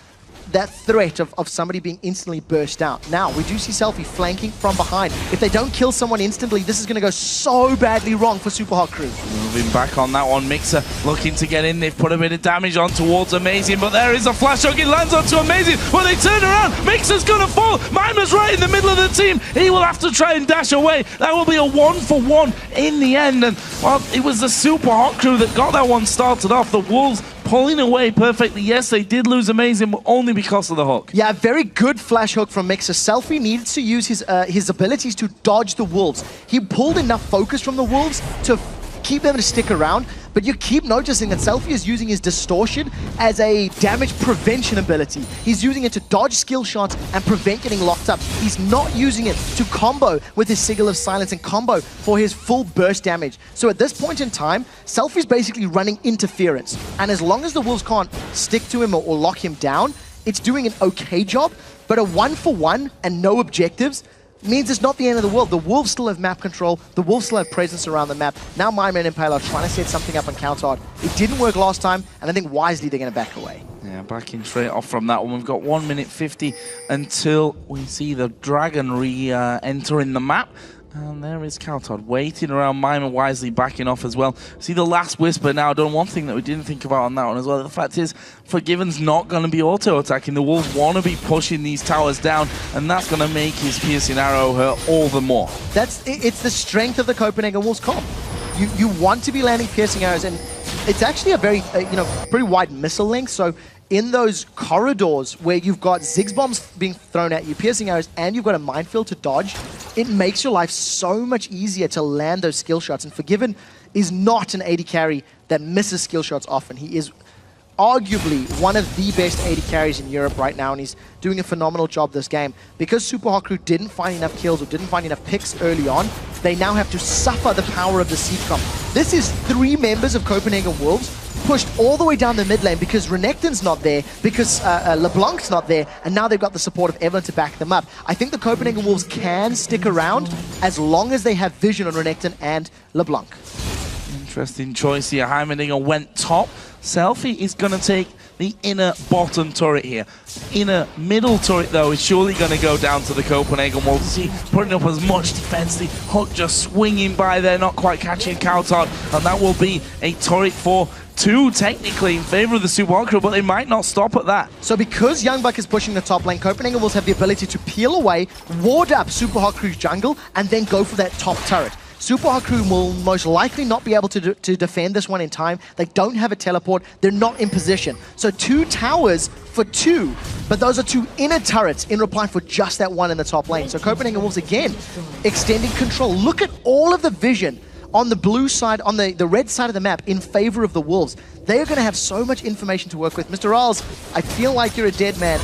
that threat of somebody being instantly burst out. Now, we do see Selfie flanking from behind. If they don't kill someone instantly, this is going to go so badly wrong for Super Hot Crew. Moving back on that one, Mixer looking to get in. They've put a bit of damage on towards Amazing, but there is a flash hook. It lands onto Amazing. Well, they turn around. Mixer's going to fall. Mimer's right in the middle of the team. He will have to try and dash away. That will be a 1-for-1 in the end. And, well, it was the Super Hot Crew that got that one started off. The Wolves pulling away perfectly. Yes, they did lose Amazing, but only because of the hook. Yeah, very good flash hook from Mixer. Selfie needs to use his abilities to dodge the Wolves. He pulled enough focus from the Wolves to keep them to stick around, but you keep noticing that Selfie is using his Distortion as a damage prevention ability. He's using it to dodge skill shots and prevent getting locked up. He's not using it to combo with his Sigil of Silence and combo for his full burst damage. So at this point in time, Selfie's basically running interference. And as long as the Wolves can't stick to him or lock him down, it's doing an okay job, but a 1-for-1 and no objectives means it's not the end of the world. The Wolves still have map control. The Wolves still have presence around the map. Now Mimer and Impale are trying to set something up on Countard. It didn't work last time, and I think wisely they're going to back away. Yeah, backing straight off from that one. We've got 1 minute 50 until we see the Dragon re-entering the map. And there is Countard waiting around, Mimer wisely backing off as well. See the last Whisper now done. One thing that we didn't think about on that one as well, the fact is Forgiven's not going to be auto-attacking. The Wolves want to be pushing these towers down, and that's going to make his piercing arrow hurt all the more. It's the strength of the Copenhagen Wolves comp. You want to be landing piercing arrows, and it's actually a very pretty wide missile length. So in those corridors where you've got Ziggs bombs being thrown at you, piercing arrows, and you've got a minefield to dodge, it makes your life so much easier to land those skill shots. And Forgiven is not an AD carry that misses skill shots often. He is arguably one of the best AD carries in Europe right now, and he's doing a phenomenal job this game. Because Super Hot Crew didn't find enough kills or didn't find enough picks early on, they now have to suffer the power of the Seed Comp. This is 3 members of Copenhagen Wolves pushed all the way down the mid lane because Renekton's not there, because LeBlanc's not there, and now they've got the support of Evelyn to back them up. I think the Copenhagen Wolves can stick around as long as they have vision on Renekton and LeBlanc. Interesting choice here. Heimerdinger went top. Selfie is going to take the inner bottom turret here. Inner middle turret, though, is surely going to go down to the Copenhagen Wolves. See, putting up as much defense. The hook just swinging by there, not quite catching Countard. And that will be a turret for 2, technically, in favor of the Super Hot Crew, but they might not stop at that. So because Youngbuck is pushing the top lane, Copenhagen Wolves have the ability to peel away, ward up Super Hot Crew's jungle, and then go for that top turret. Super Hot Crew will most likely not be able to defend this one in time. They don't have a teleport. They're not in position. So 2 towers for 2, but those are 2 inner turrets in reply for just that one in the top lane. So Copenhagen Wolves, again, extending control. Look at all of the vision on the blue side, on the red side of the map in favor of the Wolves. They are going to have so much information to work with. Mr. Riles, I feel like you're a dead man.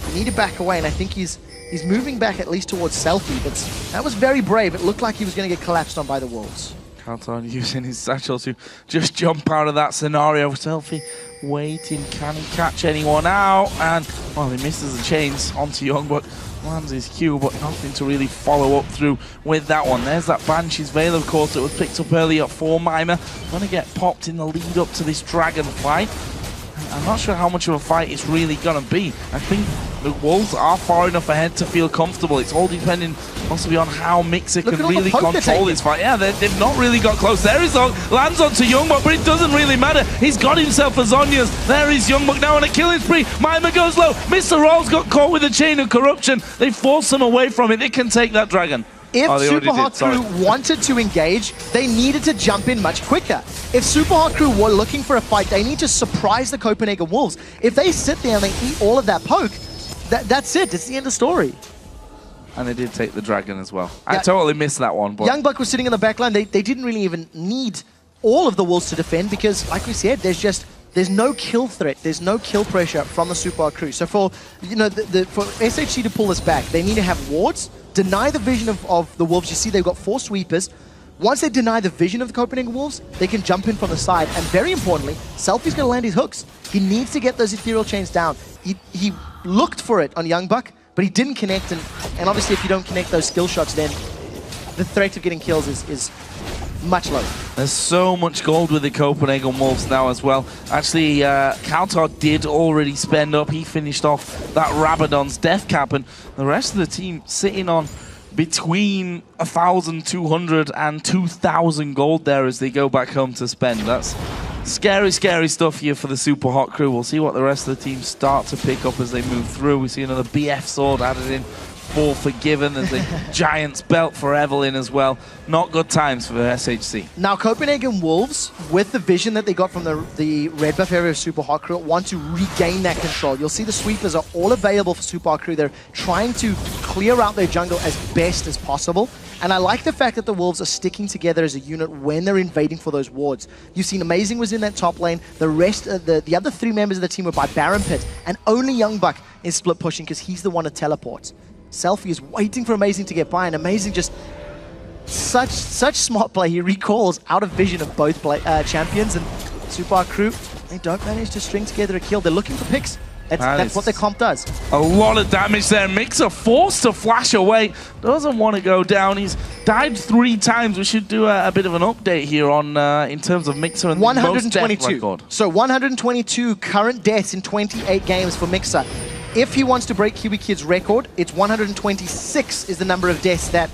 You need to back away, and I think he's moving back at least towards Selfie, but that was very brave. It looked like he was going to get collapsed on by the Wolves. Countard using his satchel to just jump out of that scenario. Selfie waiting. Can he catch anyone out? And, well, he misses the chains onto Youngbuck. Lands his Q, but nothing to really follow up through with that one. There's that Banshee's Veil, of course, that was picked up earlier for Mimer. Gonna get popped in the lead up to this Dragon fight. I'm not sure how much of a fight it's really gonna be. I think the Wolves are far enough ahead to feel comfortable. It's all depending possibly on how Mixer can really control this fight. Yeah, they've not really got close. There is Zog, lands onto Youngbuck, but it doesn't really matter. He's got himself a Zhonya's. There is Youngbuck now on a killing spree. Mimer goes low. Mr. Rolls got caught with a chain of corruption. They force him away from it. They can take that Dragon. If Super Hot Crew wanted to engage, they needed to jump in much quicker. If Super Hot Crew were looking for a fight, they need to surprise the Copenhagen Wolves. If they sit there and they eat all of that poke, that's it. It's the end of the story. And they did take the Dragon as well. I totally missed that one. But Youngbuck was sitting in the back line. They didn't really even need all of the Wolves to defend because, like we said, there's no kill threat. There's no kill pressure from the Super Hot Crew. So for for SHC to pull this back, they need to have wards, deny the vision of the Wolves. You see they've got 4 sweepers. Once they deny the vision of the Copenhagen Wolves, they can jump in from the side. And very importantly, Selfie's going to land his hooks. He needs to get those ethereal chains down. He looked for it on Youngbuck, but he didn't connect. And obviously if you don't connect those skill shots, then the threat of getting kills is much lower. There's so much gold with the Copenhagen Wolves now as well. Actually, Kautar did already spend up. He finished off that Rabadon's death cap, and the rest of the team sitting on between 1,200 and 2,000 gold there as they go back home to spend. That's scary, scary stuff here for the Super Hot Crew. We'll see what the rest of the team start to pick up as they move through. We see another BF sword added in for Forgiven. There's a Giant's belt for Evelyn as well. Not good times for the SHC. Now, Copenhagen Wolves, with the vision that they got from the red buff area of Super Hot Crew, want to regain that control. You'll see the sweepers are all available for Super Hot Crew. They're trying to clear out their jungle as best as possible. And I like the fact that the Wolves are sticking together as a unit when they're invading for those wards. You've seen Amazing was in that top lane. The rest, the other 3 members of the team were by Baron Pit. And only Youngbuck is split pushing because he's the one that teleports. Selfie is waiting for Amazing to get by, and Amazing just such smart play. He recalls out of vision of both champions, and Super Hot Crew, they don't manage to string together a kill. They're looking for picks. That's what their comp does. A lot of damage there. Mixer forced to flash away. Doesn't want to go down. He's died 3 times. We should do a bit of an update here on in terms of Mixer and 122. most death record. So 122 current deaths in 28 games for Mixer. If he wants to break Cubic Kid's record, it's 126 is the number of deaths that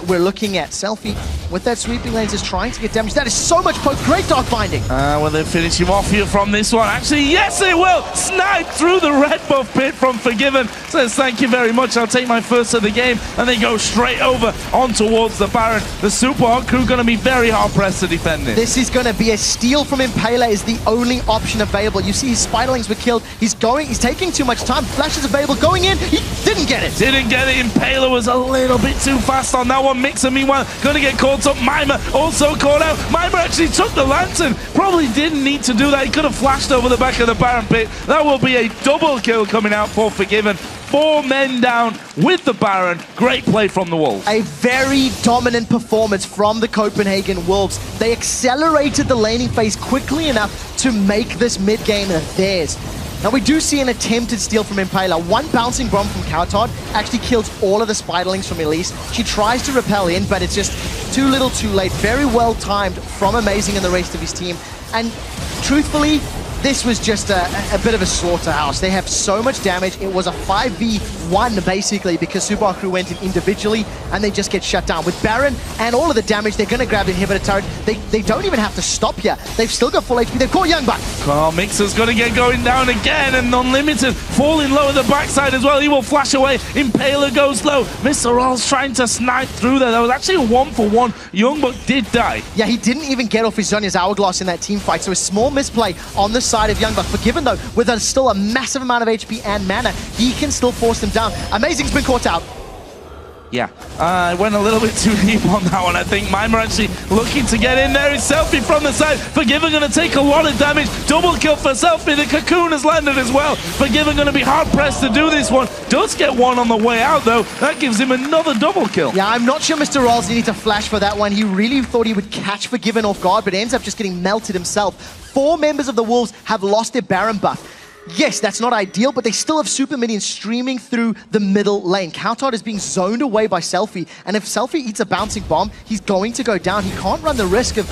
we're looking at. Selfie with that sweeping lanes is trying to get damage. That is so much poke. Great dog binding. Will they finish him off here from this one? Actually, yes, they will. Snipe through the red buff pit from Forgiven. Says, thank you very much. I'll take my first of the game. And they go straight over on towards the Baron. The Super Hot Crew going to be very hard pressed to defend it. This is going to be a steal from Impaler is the only option available. You see his Spiderlings were killed. He's taking too much time. Flash is available, going in, he didn't get it. Didn't get it, Impaler was a little bit too fast on that one. Mixer, meanwhile, gonna get caught up. Mimer also caught out. Mimer actually took the Lantern. Probably didn't need to do that. He could have flashed over the back of the Baron pit. That will be a double kill coming out for Forgiven. 4 men down with the Baron. Great play from the Wolves. A very dominant performance from the Copenhagen Wolves. They accelerated the laning phase quickly enough to make this mid-game theirs. Now we do see an attempted steal from Impaler. 1 bouncing bomb from Cowtard actually kills all of the Spiderlings from Elise. She tries to repel in, but it's just too little too late. Very well timed from Amazing and the rest of his team. And truthfully, this was just a bit of a slaughterhouse. They have so much damage. It was a 5v1 basically because Super Hot Crew went in individually and they just get shut down. With Baron and all of the damage, they're going to grab the inhibitor turret. They don't even have to stop here. They've still got full HP. They've caught Youngbuck. Well, Mixer's going to get going down again, and Unlimited falling low at the backside as well. He will flash away. Impaler goes low. Mr. Rolls trying to snipe through there. That was actually a 1-for-1. Youngbuck did die. Yeah, he didn't even get off his Zhonya's Hourglass in that team fight, so a small misplay on the side of Youngbuck. Forgiven though, with still a massive amount of HP and mana, he can still force them down. Amazing's been caught out. Yeah, I went a little bit too deep on that one. I think Mime are actually looking to get in there. His Selfie from the side. Forgiven going to take a lot of damage. Double kill for Selfie. The Cocoon has landed as well. Forgiven going to be hard-pressed to do this one. Does get one on the way out, though. That gives him another double kill. Yeah, I'm not sure Mr. Rolls needed to flash for that one. He really thought he would catch Forgiven off guard, but ends up just getting melted himself. 4 members of the Wolves have lost their Baron buff. Yes, that's not ideal, but they still have super minions streaming through the middle lane. Coutard is being zoned away by Selfie, and if Selfie eats a bouncing bomb, he's going to go down. He can't run the risk of,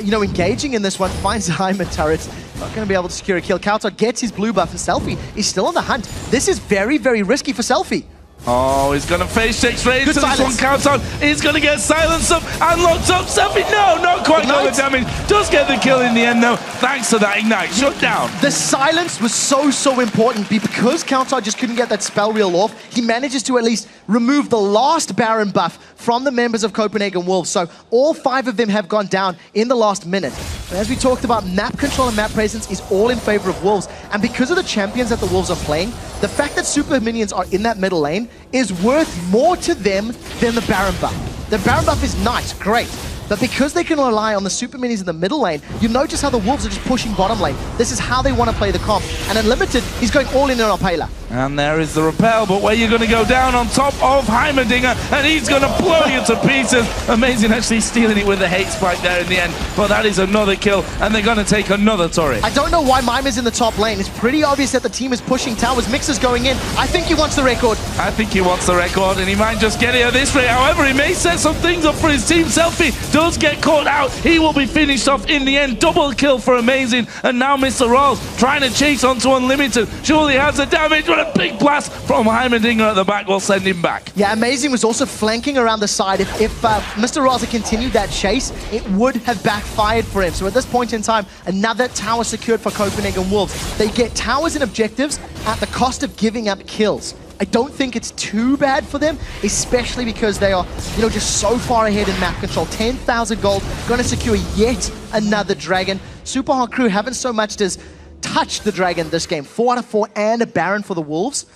engaging in this one. Finds Hyman turrets. Not going to be able to secure a kill. Coutard gets his blue buff, and Selfie is still on the hunt. This is very, very risky for Selfie. Oh, he's going to face check straight into this one. Countout. He's going to get silenced up and locked up. Selfie, no, not quite got the damage. Does get the kill in the end, though, thanks to that Ignite. Shut down. The silence was so important because Countout just couldn't get that spell reel off. He manages to at least remove the last Baron buff from the members of Copenhagen Wolves. So all 5 of them have gone down in the last minute. But as we talked about, map control and map presence is all in favor of Wolves. And because of the champions that the Wolves are playing, the fact that super minions are in that middle lane is worth more to them than the Baron buff. The Baron buff is nice, great. But because they can rely on the super minis in the middle lane, you notice how the Wolves are just pushing bottom lane. This is how they want to play the comp. And Unlimited, he's going all in on Opela. And there is the repel, but where you're going to go down on top of Heimerdinger, and he's going to blow you to pieces. Amazing actually stealing it with the hate spike there in the end, but that is another kill, and they're going to take another turret. I don't know why Mime is in the top lane. It's pretty obvious that the team is pushing towers. Mixer's going in. I think he wants the record. I think he wants the record, and he might just get it at this rate. However, he may set some things up for his team. Selfie does get caught out. He will be finished off in the end. Double kill for Amazing, and now Mr. Rolls trying to chase onto Unlimited. Surely has the damage, but a big blast from Heimerdinger at the back will send him back. Yeah, Amazing was also flanking around the side. If Mr. Rolls had continued that chase, it would have backfired for him. So at this point in time, another tower secured for Copenhagen Wolves. They get towers and objectives at the cost of giving up kills. I don't think it's too bad for them, especially because they are, just so far ahead in map control. 10,000 gold, going to secure yet another dragon. Super Hard Crew haven't so much as touched the dragon this game. 4 out of 4 and a Baron for the Wolves.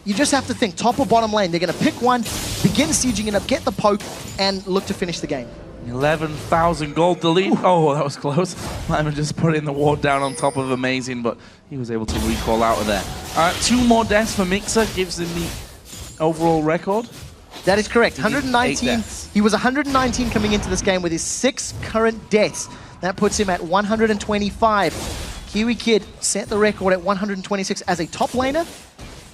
You just have to think top or bottom lane. They're going to pick one, begin sieging it up, get the poke, and look to finish the game. 11,000 gold delete. Oh, that was close. Lyman just put in the ward down on top of Amazing, but he was able to recall out of there. 2 more deaths for Mixer gives him the overall record. That is correct. 119. He was 119 coming into this game with his 6 current deaths. That puts him at 125. Kiwi Kid set the record at 126 as a top laner.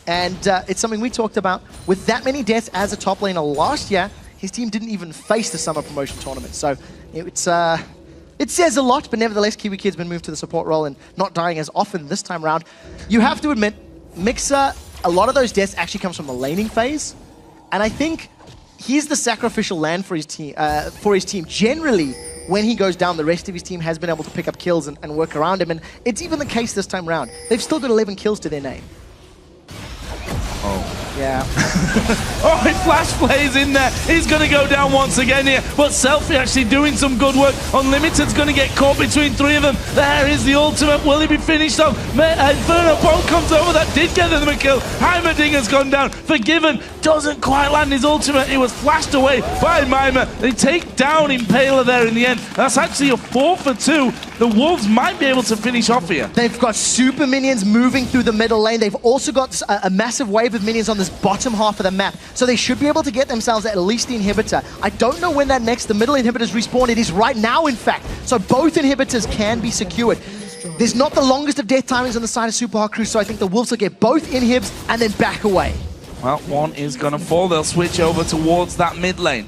And it's something we talked about. With that many deaths as a top laner last year, his team didn't even face the summer promotion tournament. So it says a lot, but nevertheless, Kiwi Kid's been moved to the support role and not dying as often this time around. You have to admit, Mixer, a lot of those deaths actually comes from the laning phase. And I think he's the sacrificial land for his team. Generally, when he goes down, the rest of his team has been able to pick up kills and work around him. And it's even the case this time around. They've still got 11 kills to their name. Oh. Yeah. Oh, he flash plays in there. He's going to go down once again here. But Selfie actually doing some good work. Unlimited's going to get caught between 3 of them. There is the ultimate. Will he be finished off? Inferno Bolt comes over. That did get them a kill. Heimerdinger's gone down. Forgiven doesn't quite land his ultimate. It was flashed away by Mimer. They take down Impaler there in the end. That's actually a 4 for 2. The Wolves might be able to finish off here. They've got super minions moving through the middle lane. They've also got a massive wave of minions on this bottom half of the map. So they should be able to get themselves at least the inhibitor. I don't know when the middle inhibitors respawn. It is right now, in fact. So both inhibitors can be secured. There's not the longest of death timings on the side of Super Hard Crew, so I think the Wolves will get both inhibs and then back away. Well, one is going to fall. They'll switch over towards that mid lane.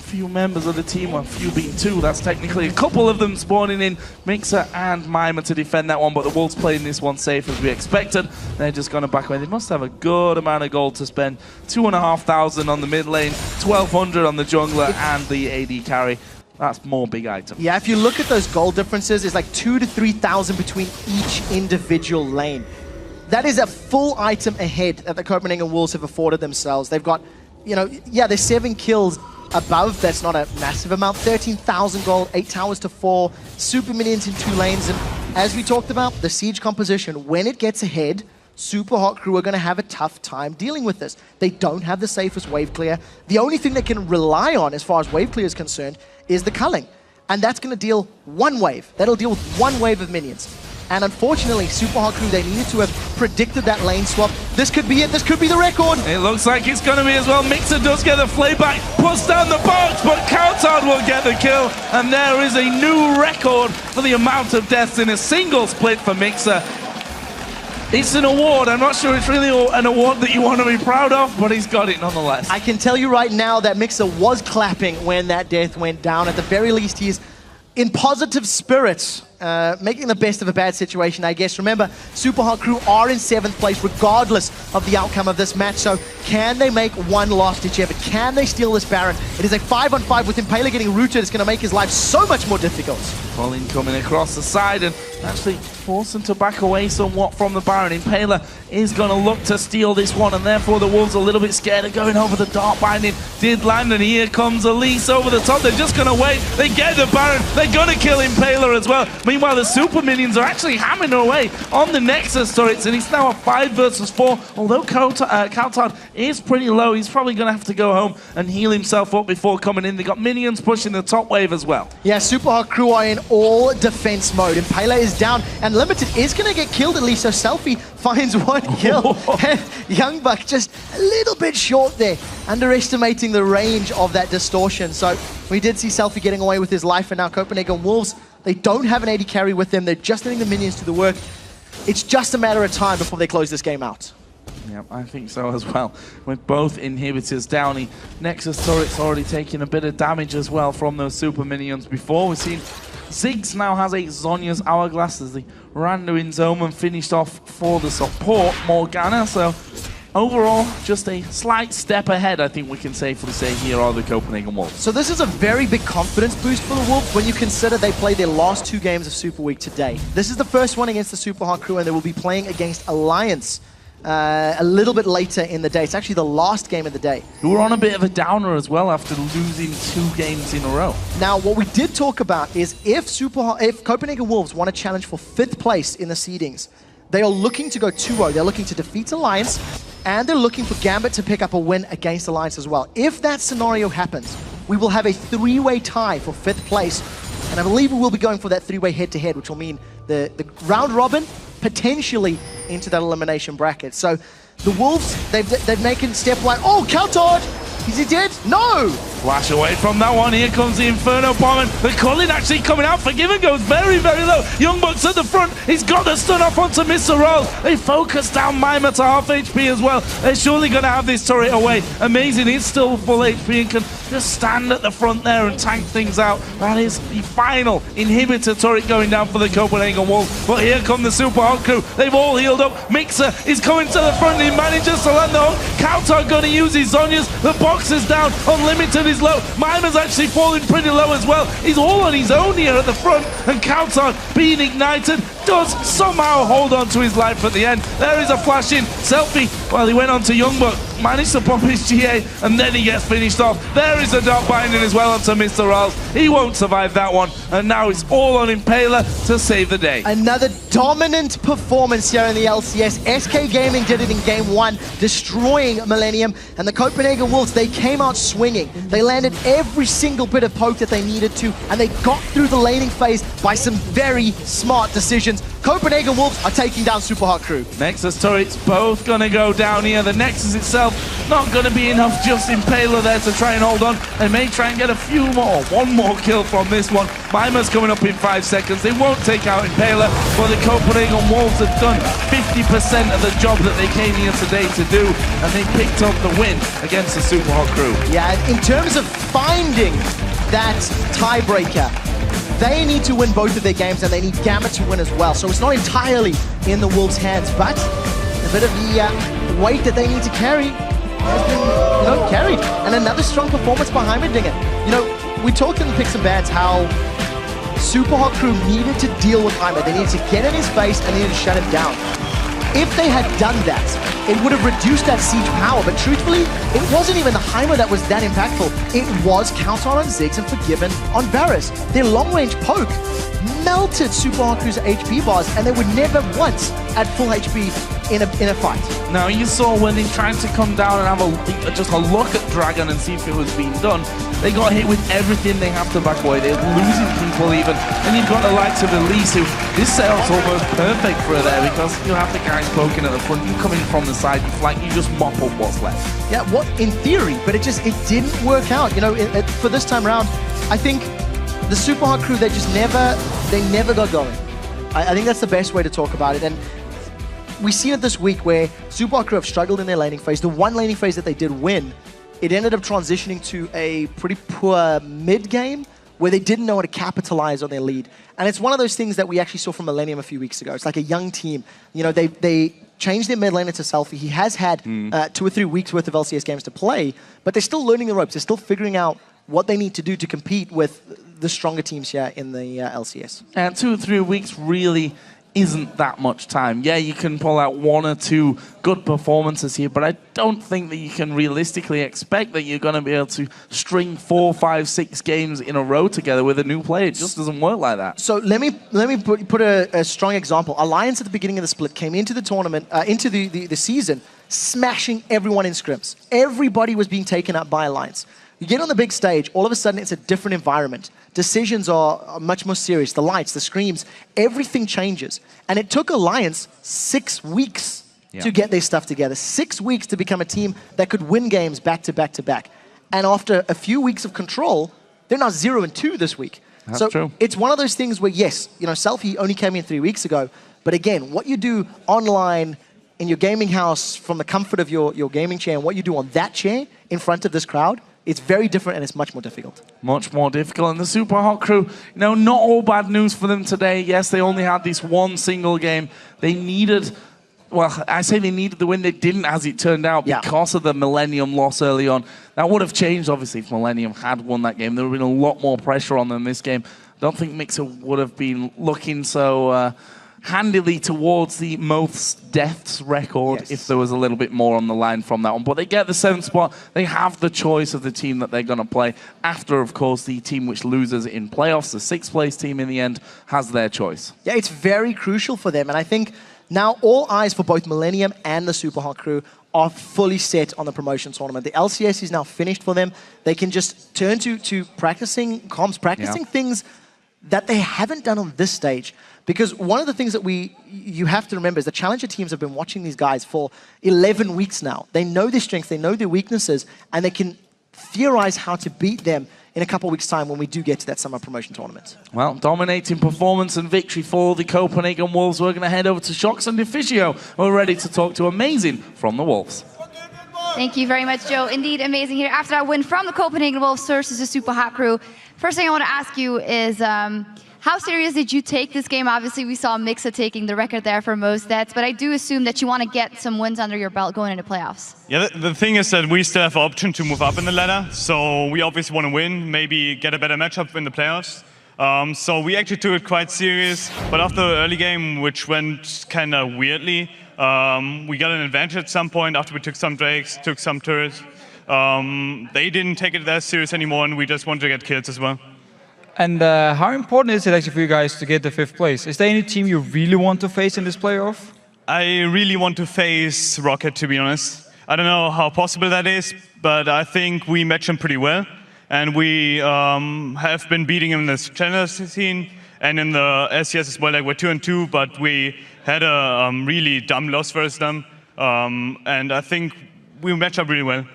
Few members of the team, well, few being 2, that's technically a couple of them spawning in, Mixer and Mimer to defend that one, but the Wolves playing this one safe as we expected. They're just going to back away. They must have a good amount of gold to spend. 2,500 on the mid lane, 1,200 on the jungler and the AD carry. That's more big items. Yeah, if you look at those gold differences, it's like 2,000 to 3,000 between each individual lane. That is a full item ahead that the Copenhagen Wolves have afforded themselves. They've got, there's 7 kills above. That's not a massive amount. 13,000 gold, 8 towers to 4, super minions in 2 lanes. And as we talked about, the siege composition, when it gets ahead, Super Hot Crew are going to have a tough time dealing with this. They don't have the safest wave clear. The only thing they can rely on as far as wave clear is concerned is the culling. And that's going to deal one wave. That'll deal with one wave of minions. And unfortunately, Super Hot Crew, they needed to have predicted that lane swap. This could be it. This could be the record. It looks like it's going to be as well. Mixer does get the flayback, puts down the box, but Coutard will get the kill. And there is a new record for the amount of deaths in a single split for Mixer. It's an award. I'm not sure it's really an award that you want to be proud of, but he's got it nonetheless. I can tell you right now that Mixer was clapping when that death went down. At the very least, he's in positive spirits, making the best of a bad situation, I guess. Remember, Super Hot Crew are in 7th place regardless of the outcome of this match, so can they make one last ditch effort? Can they steal this Baron? It is a 5-on-5 with Impaler getting rooted. It's going to make his life so much more difficult. Colin coming across the side and actually force him to back away somewhat from the Baron. Impaler is going to look to steal this one, and therefore the Wolves are a little bit scared of going over the Dark Binding. Did land, and here comes Elise over the top. They're just going to wait. They get the Baron. They're going to kill Impaler as well. Meanwhile, the Super Minions are actually hammering away on the Nexus turrets, and it's now a 5 versus 4. Although Coutard is pretty low, he's probably going to have to go home and heal himself up before coming in. They got Minions pushing the top wave as well. Yeah, Super Hot Crew are in all defense mode. Impaler is down, and Limited is going to get killed at least, so Selfie finds one kill. And Youngbuck just a little bit short there, underestimating the range of that distortion. So we did see Selfie getting away with his life, and now Copenhagen Wolves, they don't have an AD carry with them. They're just letting the minions do the work. It's just a matter of time before they close this game out. Yeah, I think so as well. With both inhibitors down, the Nexus turret's already taking a bit of damage as well from those super minions before. We've seen Ziggs now has a Zhonya's Hourglass as the Randuin's Omen finished off for the support Morgana. So overall, just a slight step ahead, I think we can safely say here are the Copenhagen Wolves. So this is a very big confidence boost for the Wolves when you consider they played their last 2 games of Super Week today. This is the first one against the Super Hot Crew, and they will be playing against Alliance a little bit later in the day. It's actually the last game of the day. Who were on a bit of a downer as well after losing 2 games in a row. Now, what we did talk about is if Copenhagen Wolves want to challenge for 5th place in the seedings, they are looking to go 2-0. They're looking to defeat Alliance, and they're looking for Gambit to pick up a win against Alliance as well. If that scenario happens, we will have a 3-way tie for 5th place, and I believe we will be going for that 3-way head-to-head, which will mean the round robin potentially into that elimination bracket. So the Wolves, they've making step 1. Oh, Coutard! Is he dead? No! Flash away from that one. Here comes the Inferno Bomb, and the Colin actually coming out. Forgiven goes very, very low. Youngbuck's at the front. He's got the stun off onto Mr. Rolls. They focus down Mima to half HP as well. They're surely going to have this turret away. Amazing, he's still full HP and can just stand at the front there and tank things out. That is the final inhibitor turret going down for the Copenhagen Wolves. But here come the Super Hot Crew. They've all healed up. Mixer is coming to the front. He manages to land the hook. Coutard going to use his Zhonya's. The box is down. Unlimited is low. Mima's actually falling pretty low as well. He's all on his own here at the front, and Coutard being ignited does somehow hold on to his life at the end. There is a flash in. Selfie, well, he went on to Youngbuck, managed to pop his GA, and then he gets finished off. There is a Dark Binding as well onto Mr. Rolls. He won't survive that one, and now it's all on Impaler to save the day. Another dominant performance here in the LCS. SK Gaming did it in game 1, destroying Millennium, and the Copenhagen Wolves, they came out swinging. They landed every single bit of poke that they needed to, and they got through the laning phase by some very smart decisions. Copenhagen Wolves are taking down Super Hot Crew. Nexus turrets both going to go down here. The Nexus itself not going to be enough. Just Impaler there to try and hold on. They may try and get a few more. One more kill from this one. Mima's coming up in 5 seconds. They won't take out Impaler, but the Copenhagen Wolves have done 50% of the job that they came here today to do, and they picked up the win against the Super Hot Crew. Yeah, in terms of finding that tiebreaker, they need to win both of their games, and they need Gambit to win as well. So it's not entirely in the Wolves' hands, but a bit of the weight that they need to carry has been, carried. And another strong performance by Heimerdinger. We talked in the Picks and Bans how Super Hot Crew needed to deal with Heimer. They needed to get in his face and they needed to shut him down. If they had done that, it would have reduced that siege power, but truthfully, it wasn't even the Heimer that was that impactful. It was Coutard on Ziggs and Forgiven on Varus. Their long-range poke melted Super Hot Crew's HP bars, and they were never once at full HP in a fight. Now, you saw when they tried to come down and have just a look at Dragon and see if it was being done, they got hit with everything they have to back away. They're losing people even. And you've got the likes of Elise, who this setup's almost perfect for her there because you have the guys poking at the front, you coming from the side, you flank, you just mop up what's left. Yeah, what in theory, but it didn't work out. You know, for this time around, I think the Super Hot crew, they never got going. I think that's the best way to talk about it. And we've seen it this week where Super Hot crew have struggled in their laning phase. The one laning phase that they did win, it ended up transitioning to a pretty poor mid game where they didn't know how to capitalize on their lead. And it's one of those things that we actually saw from Millennium a few weeks ago. It's like a young team. You know, they changed their mid laner to Selfie. He has had 2 or 3 weeks worth of LCS games to play, but they're still learning the ropes. They're still figuring out what they need to do to compete with the stronger teams here in the LCS. And 2 or 3 weeks really isn't that much time. Yeah, you can pull out 1 or 2 good performances here, but I don't think that you can realistically expect that you're going to be able to string 4, 5, 6 games in a row together with a new player. It just doesn't work like that. So let me put a strong example. Alliance at the beginning of the split came into the tournament, into the season, smashing everyone in scrims. Everybody was being taken up by Alliance. You get on the big stage, all of a sudden it's a different environment. Decisions are much more serious. The lights, the screams, everything changes. And it took Alliance 6 weeks to get their stuff together. 6 weeks to become a team that could win games back to back to back. And after a few weeks of control, they're now 0-2 this week. That's true. It's one of those things where, yes, you know, Selfie only came in 3 weeks ago. But again, what you do online in your gaming house from the comfort of your gaming chair and what you do on that chair in front of this crowd, it's very different and it's much more difficult. Much more difficult. And the Super Hot crew, you know, not all bad news for them today. Yes, they only had this one single game. They needed, well, I say they needed the win. They didn't, as it turned out, because of the Millennium loss early on. That would have changed, obviously, if Millennium had won that game. There would have been a lot more pressure on them this game. I don't think Mixer would have been looking so handily towards the most deaths record if there was a little bit more on the line from that one. But they get the 7th spot. They have the choice of the team that they're going to play. After, of course, the team which loses in playoffs, the 6th place team in the end, has their choice. Yeah, it's very crucial for them. And I think now all eyes for both Millennium and the Super Hot crew are fully set on the promotion tournament. The LCS is now finished for them. They can just turn to practicing comms, practicing things that they haven't done on this stage. Because one of the things that you have to remember is the Challenger teams have been watching these guys for 11 weeks now. They know their strengths, they know their weaknesses, and they can theorize how to beat them in a couple of weeks' time when we do get to that summer promotion tournament. Well, dominating performance and victory for the Copenhagen Wolves. We're going to head over to Shox and Deficio. We're ready to talk to Amazing from the Wolves. Thank you very much, Joe. Indeed, amazing here. After that win from the Copenhagen Wolves versus the Super Hot crew, first thing I want to ask you is, how serious did you take this game? Obviously, we saw Mixa taking the record there for most deaths, but I do assume that you want to get some wins under your belt going into playoffs. Yeah, the thing is that we still have the option to move up in the ladder, so we obviously want to win, maybe get a better matchup in the playoffs. So we actually took it quite serious, but after the early game, which went kind of weirdly, we got an advantage at some point after we took some drakes, took some turrets. They didn't take it that serious anymore, and we just wanted to get kills as well. And how important is it actually for you guys to get the 5th place? Is there any team you really want to face in this playoff? I really want to face Rocket, to be honest. I don't know how possible that is, but I think we match them pretty well. And we have been beating them in the challenger scene and in the LCS as well. Like, we're 2-2, but we had a really dumb loss versus them. And I think we match up really well.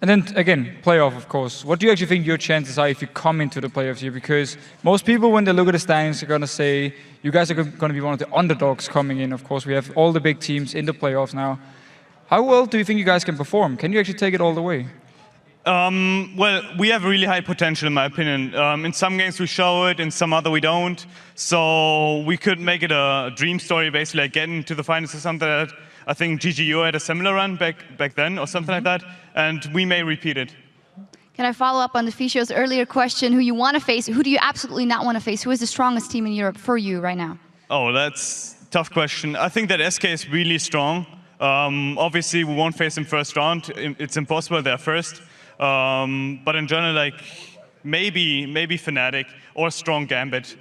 And then, again, playoff, of course. What do you actually think your chances are if you come into the playoffs here? Because most people, when they look at the standings, are going to say, you guys are going to be one of the underdogs coming in. Of course, we have all the big teams in the playoffs now. How well do you think you guys can perform? Can you actually take it all the way? Well, we have really high potential, in my opinion. In some games we show it, in some other we don't. So we could make it a dream story, basically, like getting to the finals or something like that. I think GGU had a similar run back then, or something like that, and we may repeat it. Can I follow up on Deficio's earlier question, who you want to face? Who do you absolutely not want to face? Who is the strongest team in Europe for you right now? Oh, that's a tough question. I think that SK is really strong. Obviously, we won't face them first round. It's impossible, they're first. But in general, like, maybe Fnatic or strong Gambit.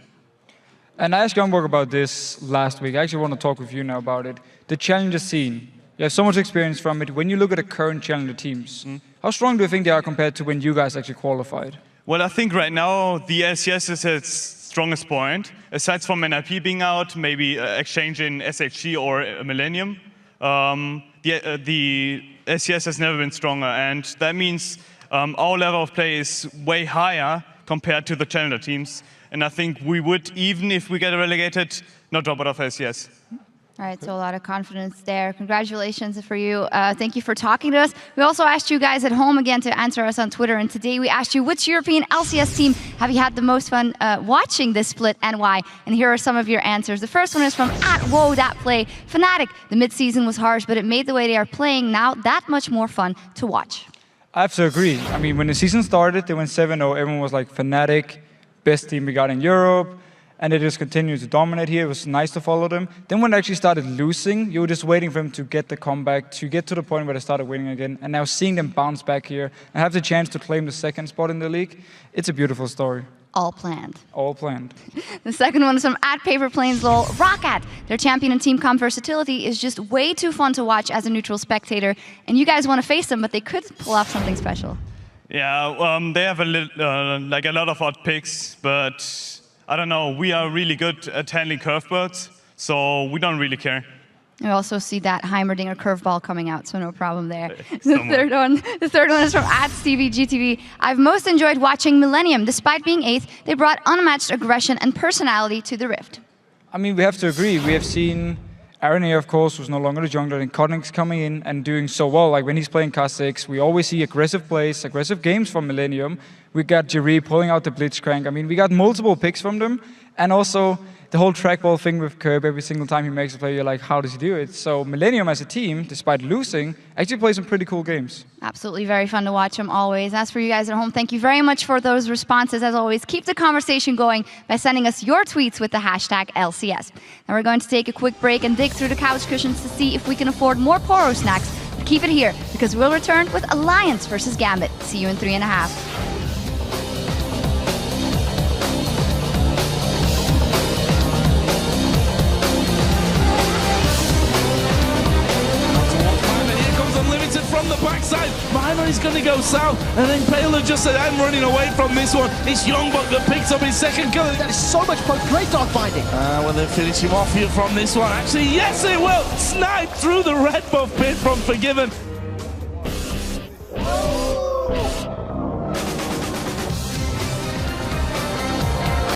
And I asked Youngborg about this last week. I actually want to talk with you now about it. The challenger scene. You have so much experience from it. When you look at the current challenger teams, how strong do you think they are compared to when you guys actually qualified? Well, I think right now the LCS is its strongest point. Aside from NIP being out, maybe exchange in SHC or Millennium, the LCS has never been stronger, and that means our level of play is way higher compared to the challenger teams. And I think we would, even if we get relegated, not drop out of LCS. All right, so a lot of confidence there. Congratulations for you. Thank you for talking to us. We also asked you guys at home again to answer us on Twitter, and today we asked you, which European LCS team have you had the most fun watching this split and why? And here are some of your answers. The first one is from @WhoaThatPlay. Fnatic, the mid-season was harsh, but it made the way they are playing now that much more fun to watch. I have to agree. I mean, when the season started, they went 7-0. Everyone was like, Fnatic, best team we got in Europe. And they just continued to dominate here. It was nice to follow them. Then when they actually started losing, you were just waiting for them to get the comeback, to get to the point where they started winning again. And now seeing them bounce back here and have the chance to claim the second spot in the league, it's a beautiful story. All planned. All planned. The second one is from @PaperPlanesLol. Roccat, their champion and team comp versatility is just way too fun to watch as a neutral spectator. And you guys want to face them, but they could pull off something special. Yeah, they have like a lot of odd picks, but I don't know, we are really good at handling curveballs, so we don't really care. We also see that Heimerdinger curveball coming out, so no problem there. The third one is from @StevieGTV. I've most enjoyed watching Millennium. Despite being 8th, they brought unmatched aggression and personality to the Rift. I mean, we have to agree. We have seen Aaron here, of course, who's no longer the jungler, and Conning's coming in and doing so well. Like when he's playing K6, we always see aggressive plays, aggressive games from Millennium. We got Jerry pulling out the Blitzcrank. I mean, we got multiple picks from them. And also the whole trackball thing with Curb, every single time he makes a play, you're like, how does he do it? So Millennium as a team, despite losing, actually plays some pretty cool games. Absolutely very fun to watch them always. As for you guys at home, thank you very much for those responses. As always, keep the conversation going by sending us your tweets with the hashtag LCS. Now we're going to take a quick break and dig through the couch cushions to see if we can afford more Poro snacks. But keep it here, because we'll return with Alliance versus Gambit. See you in 3.5. From the backside, Minor is going to go south, and then Paler just said, I'm running away from this one. It's Youngborg that picks up his second kill. That is so much fun. Great dog finding. Will they finish him off here from this one? Actually, yes, it will. Snipe through the red buff pit from Forgiven.